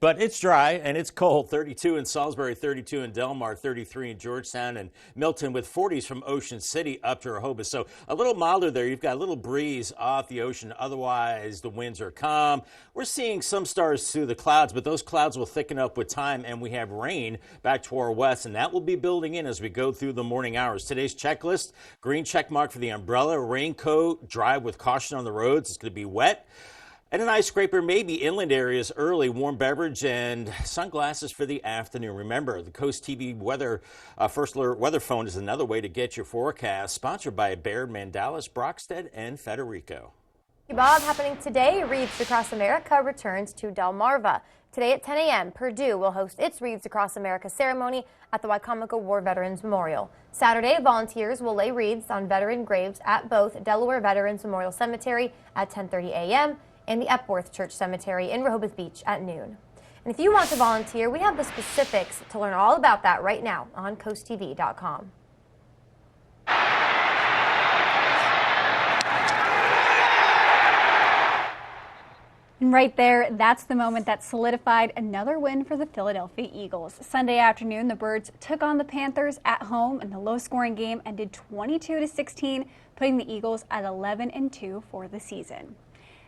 But it's dry and it's cold. 32 in Salisbury, 32 in Delmar, 33 in Georgetown and Milton, with 40s from Ocean City up to Rehoboth. So a little milder there. You've got a little breeze off the ocean. Otherwise, the winds are calm. We're seeing some stars through the clouds, but those clouds will thicken up with time, and we have rain back to our west, and that will be building in as we go through the morning hours. Today's checklist: green check mark for the umbrella, raincoat, drive with caution on the roads. It's going to be wet. And an ice scraper, maybe inland areas early, warm beverage, and sunglasses for the afternoon. Remember, the CoastTV weather First Alert weather phone is another way to get your forecast. Sponsored by Baird, Mandalis, Brockstead, and Federico. Bob, happening today, Wreaths Across America returns to Delmarva. Today at 10 a.m., Purdue will host its Wreaths Across America ceremony at the Wicomico War Veterans Memorial. Saturday, volunteers will lay wreaths on veteran graves at both Delaware Veterans Memorial Cemetery at 10:30 a.m. and the Epworth Church Cemetery in Rehoboth Beach at noon. And if you want to volunteer, we have the specifics to learn all about that right now on CoastTV.com. And right there, that's the moment that solidified another win for the Philadelphia Eagles. Sunday afternoon, the Birds took on the Panthers at home, and the low-scoring game ended 22-16, putting the Eagles at 11-2 for the season.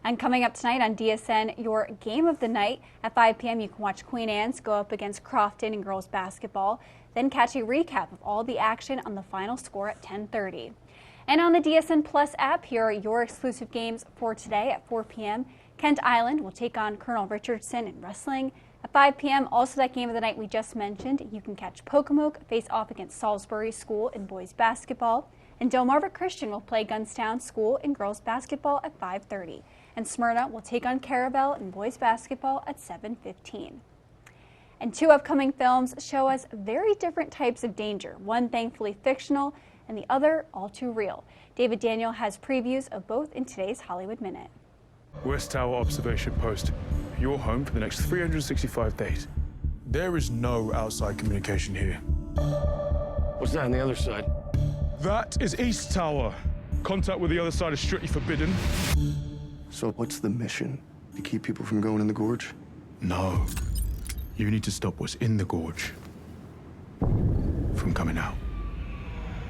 And coming up tonight on DSN, your game of the night at 5 p.m., you can watch Queen Anne's go up against Crofton in girls basketball, then catch a recap of all the action on the final score at 10:30. And on the DSN Plus app, here are your exclusive games for today at 4 p.m. Kent Island will take on Colonel Richardson in wrestling. At 5 p.m., also that game of the night we just mentioned, you can catch Pocomoke face off against Salisbury School in boys basketball. And Delmarva Christian will play Gunstown School in girls basketball at 5:30. And Smyrna will take on Caravel in boys basketball at 7:15. And two upcoming films show us very different types of danger, one thankfully fictional and the other all too real. David Daniel has previews of both in today's Hollywood Minute. West Tower Observation Post, your home for the next 365 days. There is no outside communication here. What's that on the other side? That is East Tower. Contact with the other side is strictly forbidden. So what's the mission? To keep people from going in the gorge? No. You need to stop what's in the gorge from coming out.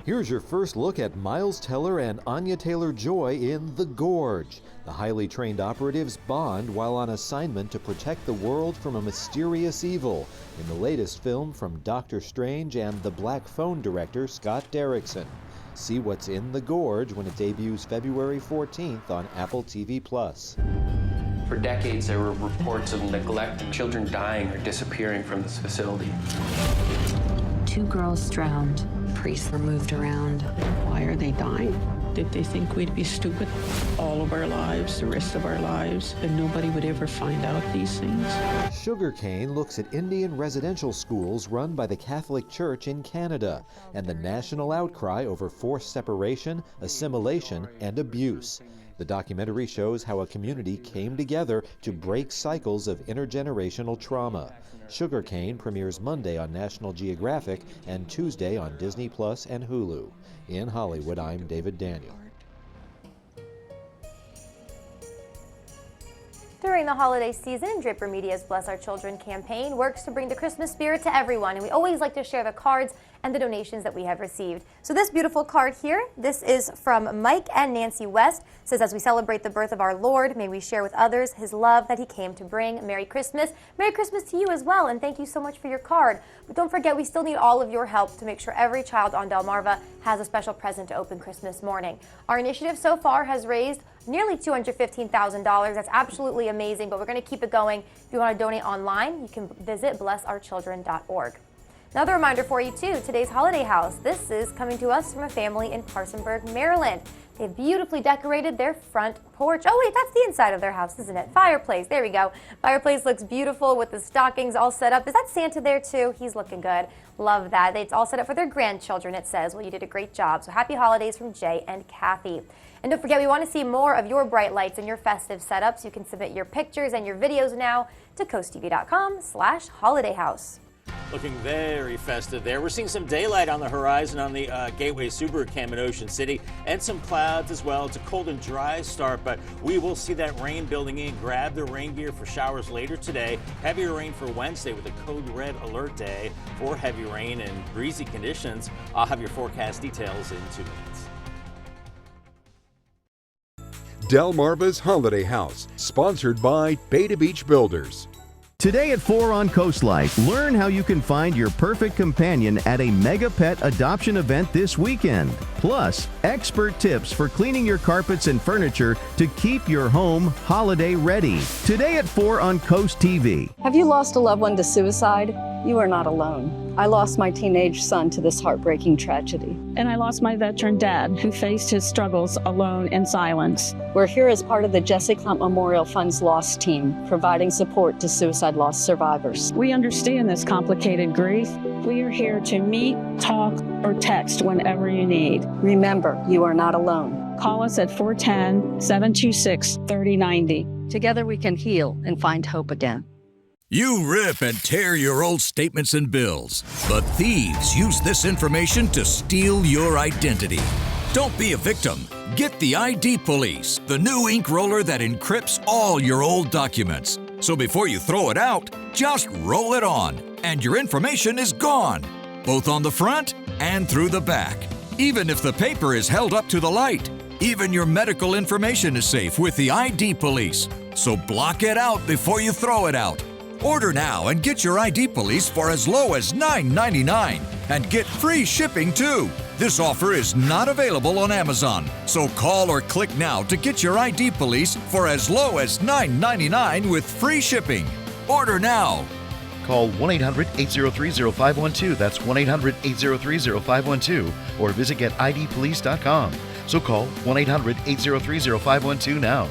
Here's your first look at Miles Teller and Anya Taylor-Joy in The Gorge. The highly trained operatives bond while on assignment to protect the world from a mysterious evil in the latest film from Doctor Strange and The Black Phone director Scott Derrickson. See what's in The Gorge when it debuts February 14th on Apple TV+. For decades, there were reports of neglect and children dying or disappearing from this facility. 2 girls drowned. Priests were moved around. Why are they dying? Did they think we'd be stupid all of our lives, the rest of our lives, and nobody would ever find out these things? Sugarcane looks at Indian residential schools run by the Catholic Church in Canada and the national outcry over forced separation, assimilation, and abuse. The documentary shows how a community came together to break cycles of intergenerational trauma. Sugarcane premieres Monday on National Geographic and Tuesday on Disney Plus and Hulu. In Hollywood, I'm David Daniel. During the holiday season, Draper Media's Bless Our Children campaign works to bring the Christmas spirit to everyone, and we always like to share the cards and the donations that we have received. So this beautiful card here, this is from Mike and Nancy West. It says, as we celebrate the birth of our Lord, may we share with others his love that he came to bring. Merry Christmas. Merry Christmas to you as well, and thank you so much for your card. But don't forget, we still need all of your help to make sure every child on Delmarva has a special present to open Christmas morning. Our initiative so far has raised nearly $215,000. That's absolutely amazing, but we're going to keep it going. If you want to donate online, you can visit blessourchildren.org. Another reminder for you too, today's holiday house. This is coming to us from a family in Parsonsburg, Maryland. They've beautifully decorated their front porch. Oh wait, that's the inside of their house, isn't it? Fireplace, there we go. Fireplace looks beautiful with the stockings all set up. Is that Santa there too? He's looking good. Love that. It's all set up for their grandchildren, it says. Well, you did a great job. So happy holidays from Jay and Kathy. And don't forget, we want to see more of your bright lights and your festive setups. You can submit your pictures and your videos now to coasttv.com/holidayhouse. Looking very festive there. We're seeing some daylight on the horizon on the Gateway Subaru Cam in Ocean City, and some clouds as well. It's a cold and dry start, but we will see that rain building in. Grab the rain gear for showers later today. Heavier rain for Wednesday with a code red alert day for heavy rain and breezy conditions. I'll have your forecast details in 2 minutes. Delmarva's Holiday House, sponsored by Beta Beach Builders. Today at 4 on Coast Life, learn how you can find your perfect companion at a mega pet adoption event this weekend. Plus, expert tips for cleaning your carpets and furniture to keep your home holiday ready. Today at 4 on Coast TV. Have you lost a loved one to suicide? You are not alone. I lost my teenage son to this heartbreaking tragedy. And I lost my veteran dad, who faced his struggles alone in silence. We're here as part of the Jesse Clump Memorial Fund's Lost team, providing support to suicide loss survivors. We understand this complicated grief. We are here to meet, talk, or text whenever you need. Remember, you are not alone. Call us at 410-726-3090. Together we can heal and find hope again. You rip and tear your old statements and bills, but thieves use this information to steal your identity. Don't be a victim. Get the ID Police, the new ink roller that encrypts all your old documents. So before you throw it out, just roll it on, and your information is gone, both on the front and through the back. Even if the paper is held up to the light, even your medical information is safe with the ID Police. So block it out before you throw it out. Order now and get your ID Police for as low as $9.99 and get free shipping too. This offer is not available on Amazon, so call or click now to get your ID Police for as low as $9.99 with free shipping. Order now. Call 1-800-803-0512. That's 1-800-803-0512. Or visit getidpolice.com. So call 1-800-803-0512 now.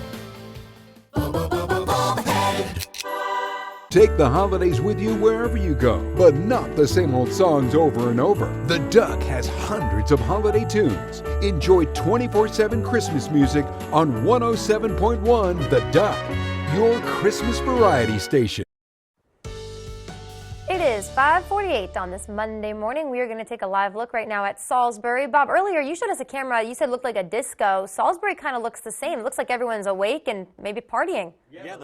Take the holidays with you wherever you go, but not the same old songs over and over. The Duck has hundreds of holiday tunes. Enjoy 24/7 Christmas music on 107.1 The Duck, your Christmas variety station. It is 5:48 on this Monday morning. We are going to take a live look right now at Salisbury. Bob, earlier you showed us a camera. You said it looked like a disco. Salisbury kind of looks the same. It looks like everyone's awake and maybe partying. Yeah,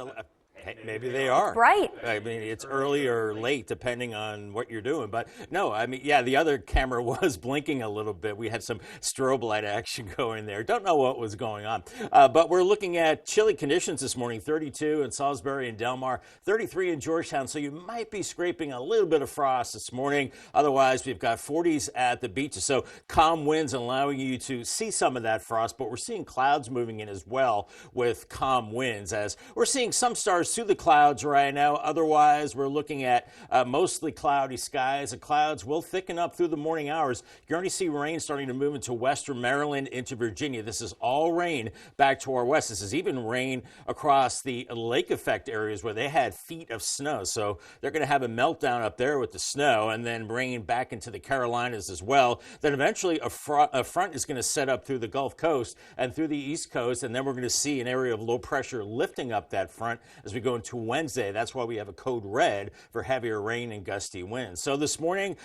maybe they are. Right. I mean, it's early or late, depending on what you're doing. But no, I mean, yeah, the other camera was blinking a little bit. We had some strobe light action going there. Don't know what was going on. But we're looking at chilly conditions this morning, 32 in Salisbury and Delmar, 33 in Georgetown. So you might be scraping a little bit of frost this morning. Otherwise, we've got 40s at the beaches. So calm winds allowing you to see some of that frost. But we're seeing clouds moving in as well with calm winds, as we're seeing some stars to the clouds right now. Otherwise, we're looking at mostly cloudy skies. The clouds will thicken up through the morning hours. You already see rain starting to move into western Maryland, into Virginia. This is all rain back to our west. This is even rain across the lake effect areas where they had feet of snow. So they're going to have a meltdown up there with the snow, and then rain back into the Carolinas as well. Then eventually a front is going to set up through the Gulf Coast and through the East Coast, and then we're going to see an area of low pressure lifting up that front as we go into Wednesday. That's why we have a code red for heavier rain and gusty winds. So this morning,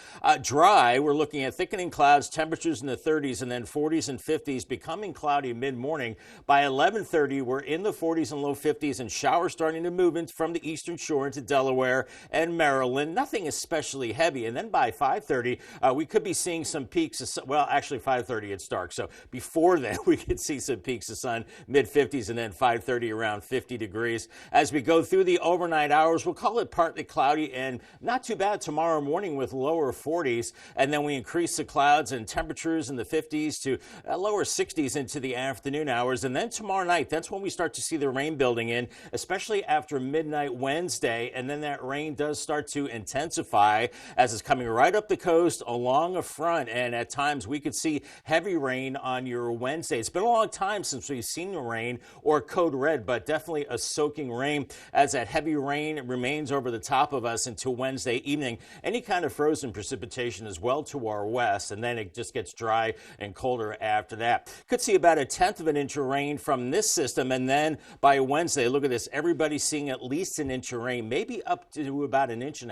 dry. We're looking at thickening clouds, temperatures in the 30s, and then 40s and 50s, becoming cloudy mid-morning. By 11:30, we're in the 40s and low 50s, and showers starting to move in from the eastern shore into Delaware and Maryland. Nothing especially heavy. And then by 5:30, we could be seeing some peaks of, well, actually 5:30 it's dark. So before then, we could see some peaks of sun, mid-50s, and then 5:30 around 50 degrees. As we go through the overnight hours, we'll call it partly cloudy and not too bad tomorrow morning with lower 40s. And then we increase the clouds and temperatures in the 50s to lower 60s into the afternoon hours. And then tomorrow night, that's when we start to see the rain building in, especially after midnight Wednesday. And then that rain does start to intensify as it's coming right up the coast along a front. And at times we could see heavy rain on your Wednesday. It's been a long time since we've seen the rain or code red, but definitely a soaking rain as that heavy rain remains over the top of us until Wednesday evening. Any kind of frozen precipitation as well to our west, and then it just gets dry and colder after that. Could see about 1/10 of an inch of rain from this system, and then by Wednesday, look at this, everybody's seeing at least an inch of rain, maybe up to about 1.5 inches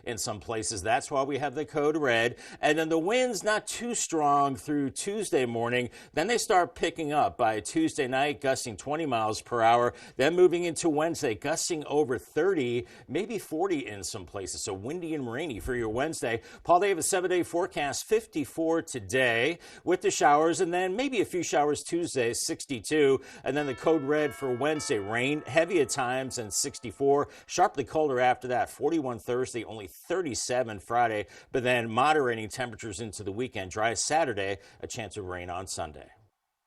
in some places. That's why we have the code red. And then the winds not too strong through Tuesday morning. Then they start picking up by Tuesday night, gusting 20 miles per hour. Then moving into Wednesday, gusting over 30, maybe 40 in some places. So windy and rainy for your Wednesday. Paul, they have a 7-day forecast, 54 today with the showers, and then maybe a few showers Tuesday, 62. And then the code red for Wednesday, rain heavy at times and 64. Sharply colder after that, 41 Thursday, only 37 Friday. But then moderating temperatures into the weekend. Dry Saturday, a chance of rain on Sunday.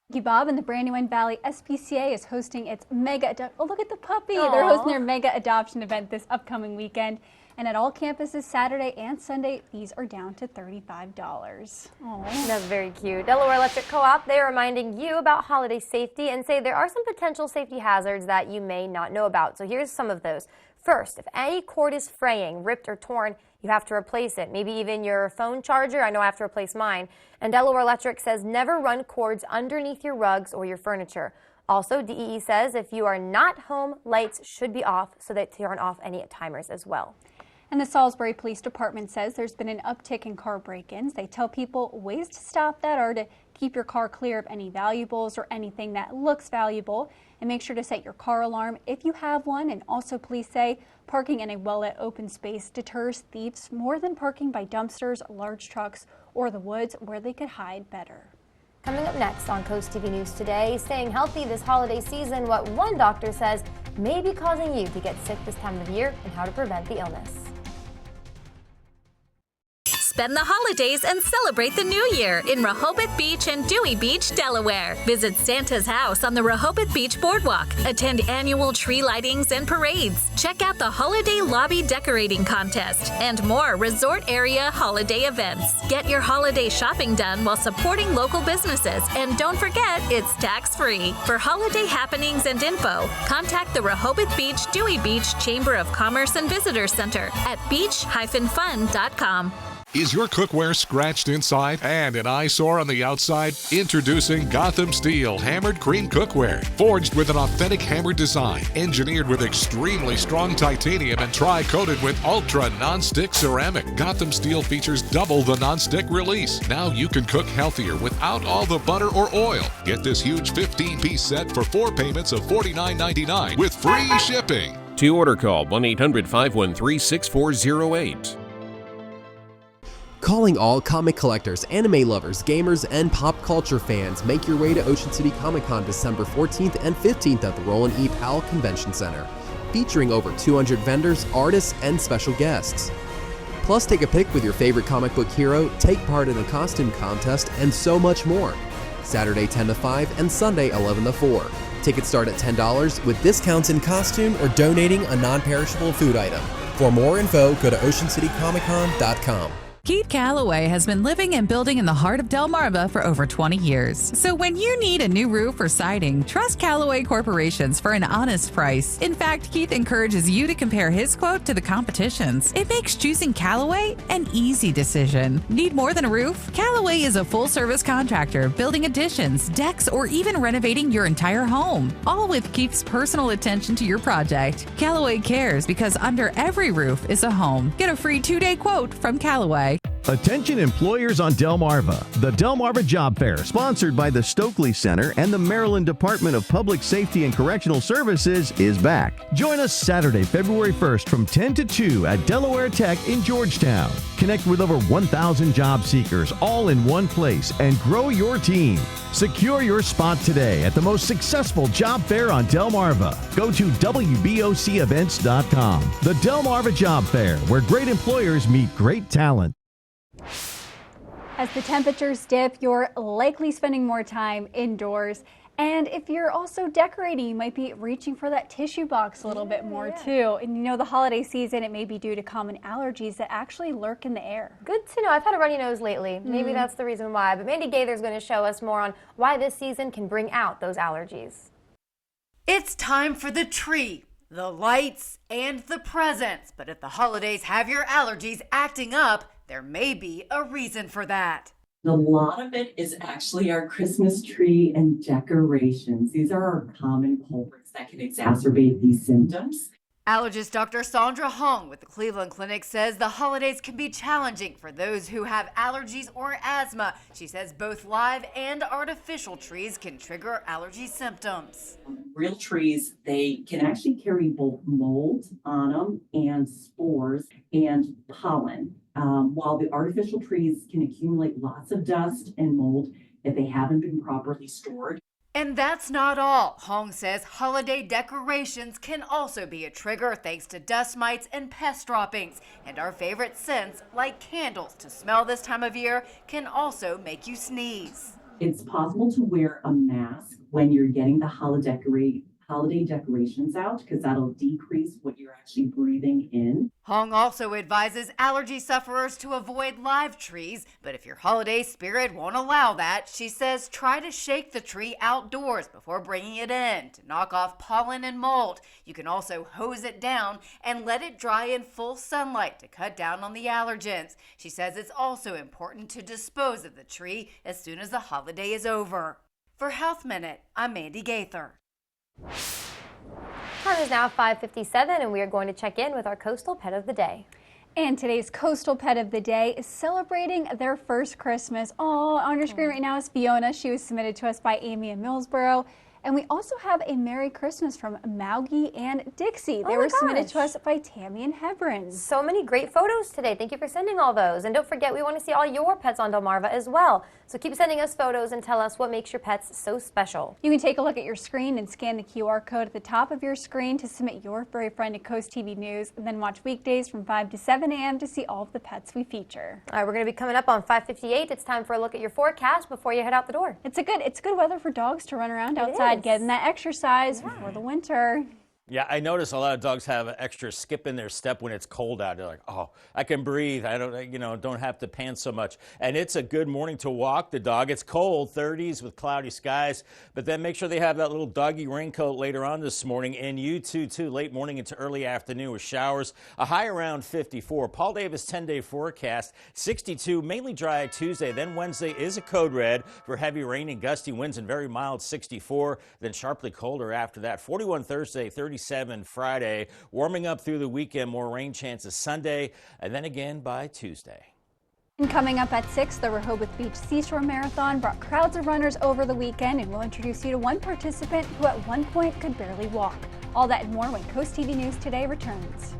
Thank you, Bob. And the Brandywine Valley SPCA is hosting its oh, look at the puppy. They're hosting their mega adoption event this upcoming weekend. And at all campuses Saturday and Sunday, fees are down to $35. Aww. That's very cute. Delaware Electric Co-op, they're reminding you about holiday safety and say there are some potential safety hazards that you may not know about. So here's some of those. First, if any cord is fraying, ripped, or torn, you have to replace it. Maybe even your phone charger. I know I have to replace mine. And Delaware Electric says never run cords underneath your rugs or your furniture. Also, DEE says if you are not home, lights should be off so they turn off any timers as well. And the Salisbury Police Department says there's been an uptick in car break-ins. They tell people ways to stop that are to keep your car clear of any valuables or anything that looks valuable, and make sure to set your car alarm if you have one. And also, police say parking in a well-lit open space deters thieves more than parking by dumpsters, large trucks, or the woods where they could hide better. Coming up next on Coast TV News Today, staying healthy this holiday season, what one doctor says may be causing you to get sick this time of year, and how to prevent the illness. Spend the holidays and celebrate the new year in Rehoboth Beach and Dewey Beach, Delaware. Visit Santa's house on the Rehoboth Beach Boardwalk. Attend annual tree lightings and parades. Check out the Holiday Lobby Decorating Contest and more resort area holiday events. Get your holiday shopping done while supporting local businesses. And don't forget, it's tax-free. For holiday happenings and info, contact the Rehoboth Beach Dewey Beach Chamber of Commerce and Visitor Center at beach-fun.com. Is your cookware scratched inside and an eyesore on the outside? Introducing Gotham Steel Hammered Cream Cookware. Forged with an authentic hammered design, engineered with extremely strong titanium and tri-coated with ultra non-stick ceramic. Gotham Steel features double the non-stick release. Now you can cook healthier without all the butter or oil. Get this huge 15-piece set for 4 payments of $49.99 with free shipping. To order, call 1-800-513-6408. Calling all comic collectors, anime lovers, gamers, and pop culture fans, make your way to Ocean City Comic Con December 14th and 15th at the Roland E. Powell Convention Center, featuring over 200 vendors, artists, and special guests. Plus, take a pic with your favorite comic book hero, take part in a costume contest, and so much more. Saturday 10 to 5 and Sunday 11 to 4. Tickets start at $10 with discounts in costume or donating a non-perishable food item. For more info, go to oceancitycomiccon.com. Keith Calloway has been living and building in the heart of Delmarva for over 20 years. So when you need a new roof or siding, trust Calloway Corporations for an honest price. In fact, Keith encourages you to compare his quote to the competition's. It makes choosing Calloway an easy decision. Need more than a roof? Calloway is a full-service contractor building additions, decks, or even renovating your entire home. All with Keith's personal attention to your project. Calloway cares because under every roof is a home. Get a free 2-day quote from Calloway. Attention employers on Delmarva. The Delmarva Job Fair, sponsored by the Stokely Center and the Maryland Department of Public Safety and Correctional Services, is back. Join us Saturday, February 1st from 10 to 2 at Delaware Tech in Georgetown. Connect with over 1,000 job seekers all in one place and grow your team. Secure your spot today at the most successful job fair on Delmarva. Go to WBOCevents.com. The Delmarva Job Fair, where great employers meet great talent. As the temperatures dip, you're likely spending more time indoors. And if you're also decorating, you might be reaching for that tissue box a little bit more too. And you know, the holiday season, it may be due to common allergies that actually lurk in the air. Good to know. I've had a runny nose lately. Maybe that's the reason why. But Mandy Gaither's going to show us more on why this season can bring out those allergies. It's time for the tree, the lights, and the presents. But if the holidays have your allergies acting up, there may be a reason for that. A lot of it is actually our Christmas tree and decorations. These are our common culprits that can exacerbate these symptoms. Allergist Dr. Sandra Hong with the Cleveland Clinic says the holidays can be challenging for those who have allergies or asthma. She says both live and artificial trees can trigger allergy symptoms. Real trees, they can actually carry both mold on them and spores and pollen. While the artificial trees can accumulate lots of dust and mold if they haven't been properly stored. And that's not all. Hong says holiday decorations can also be a trigger thanks to dust mites and pest droppings. And our favorite scents, like candles to smell this time of year, can also make you sneeze. It's possible to wear a mask when you're getting the holiday decorations out, because that'll decrease what you're actually breathing in. Hong also advises allergy sufferers to avoid live trees, but if your holiday spirit won't allow that, she says try to shake the tree outdoors before bringing it in to knock off pollen and mold. You can also hose it down and let it dry in full sunlight to cut down on the allergens. She says it's also important to dispose of the tree as soon as the holiday is over. For Health Minute, I'm Mandy Gaither. Time is now 5:57, and we are going to check in with our Coastal Pet of the Day. And today's Coastal Pet of the Day is celebrating their first Christmas. Oh, on your screen right now is Fiona. She was submitted to us by Amy in Millsboro. And we also have a Merry Christmas from Maugie and Dixie. They were submitted to us by Tammy and Hebron. So many great photos today. Thank you for sending all those. And don't forget, we want to see all your pets on Delmarva as well. So keep sending us photos and tell us what makes your pets so special. You can take a look at your screen and scan the QR code at the top of your screen to submit your furry friend to Coast TV News, and then watch weekdays from 5 to 7 a.m. to see all of the pets we feature. All right, we're going to be coming up on 5:58. It's time for a look at your forecast before you head out the door. It's good weather for dogs to run around outside, getting that exercise before the winter. Yeah, I notice a lot of dogs have an extra skip in their step when it's cold out. They're like, oh, I can breathe. I don't have to pant so much. And it's a good morning to walk the dog. It's cold, 30s with cloudy skies. But then make sure they have that little doggy raincoat later on this morning. And you too, late morning into early afternoon with showers. A high around 54. Paul Davis 10-day forecast, 62, mainly dry Tuesday. Then Wednesday is a code red for heavy rain and gusty winds and very mild 64. Then sharply colder after that. 41 Thursday, 37 Friday, warming up through the weekend, more rain chances Sunday, and then again by Tuesday. And coming up at 6, the Rehoboth Beach Seashore Marathon brought crowds of runners over the weekend, and we'll introduce you to one participant who at one point could barely walk. All that and more when Coast TV News Today returns.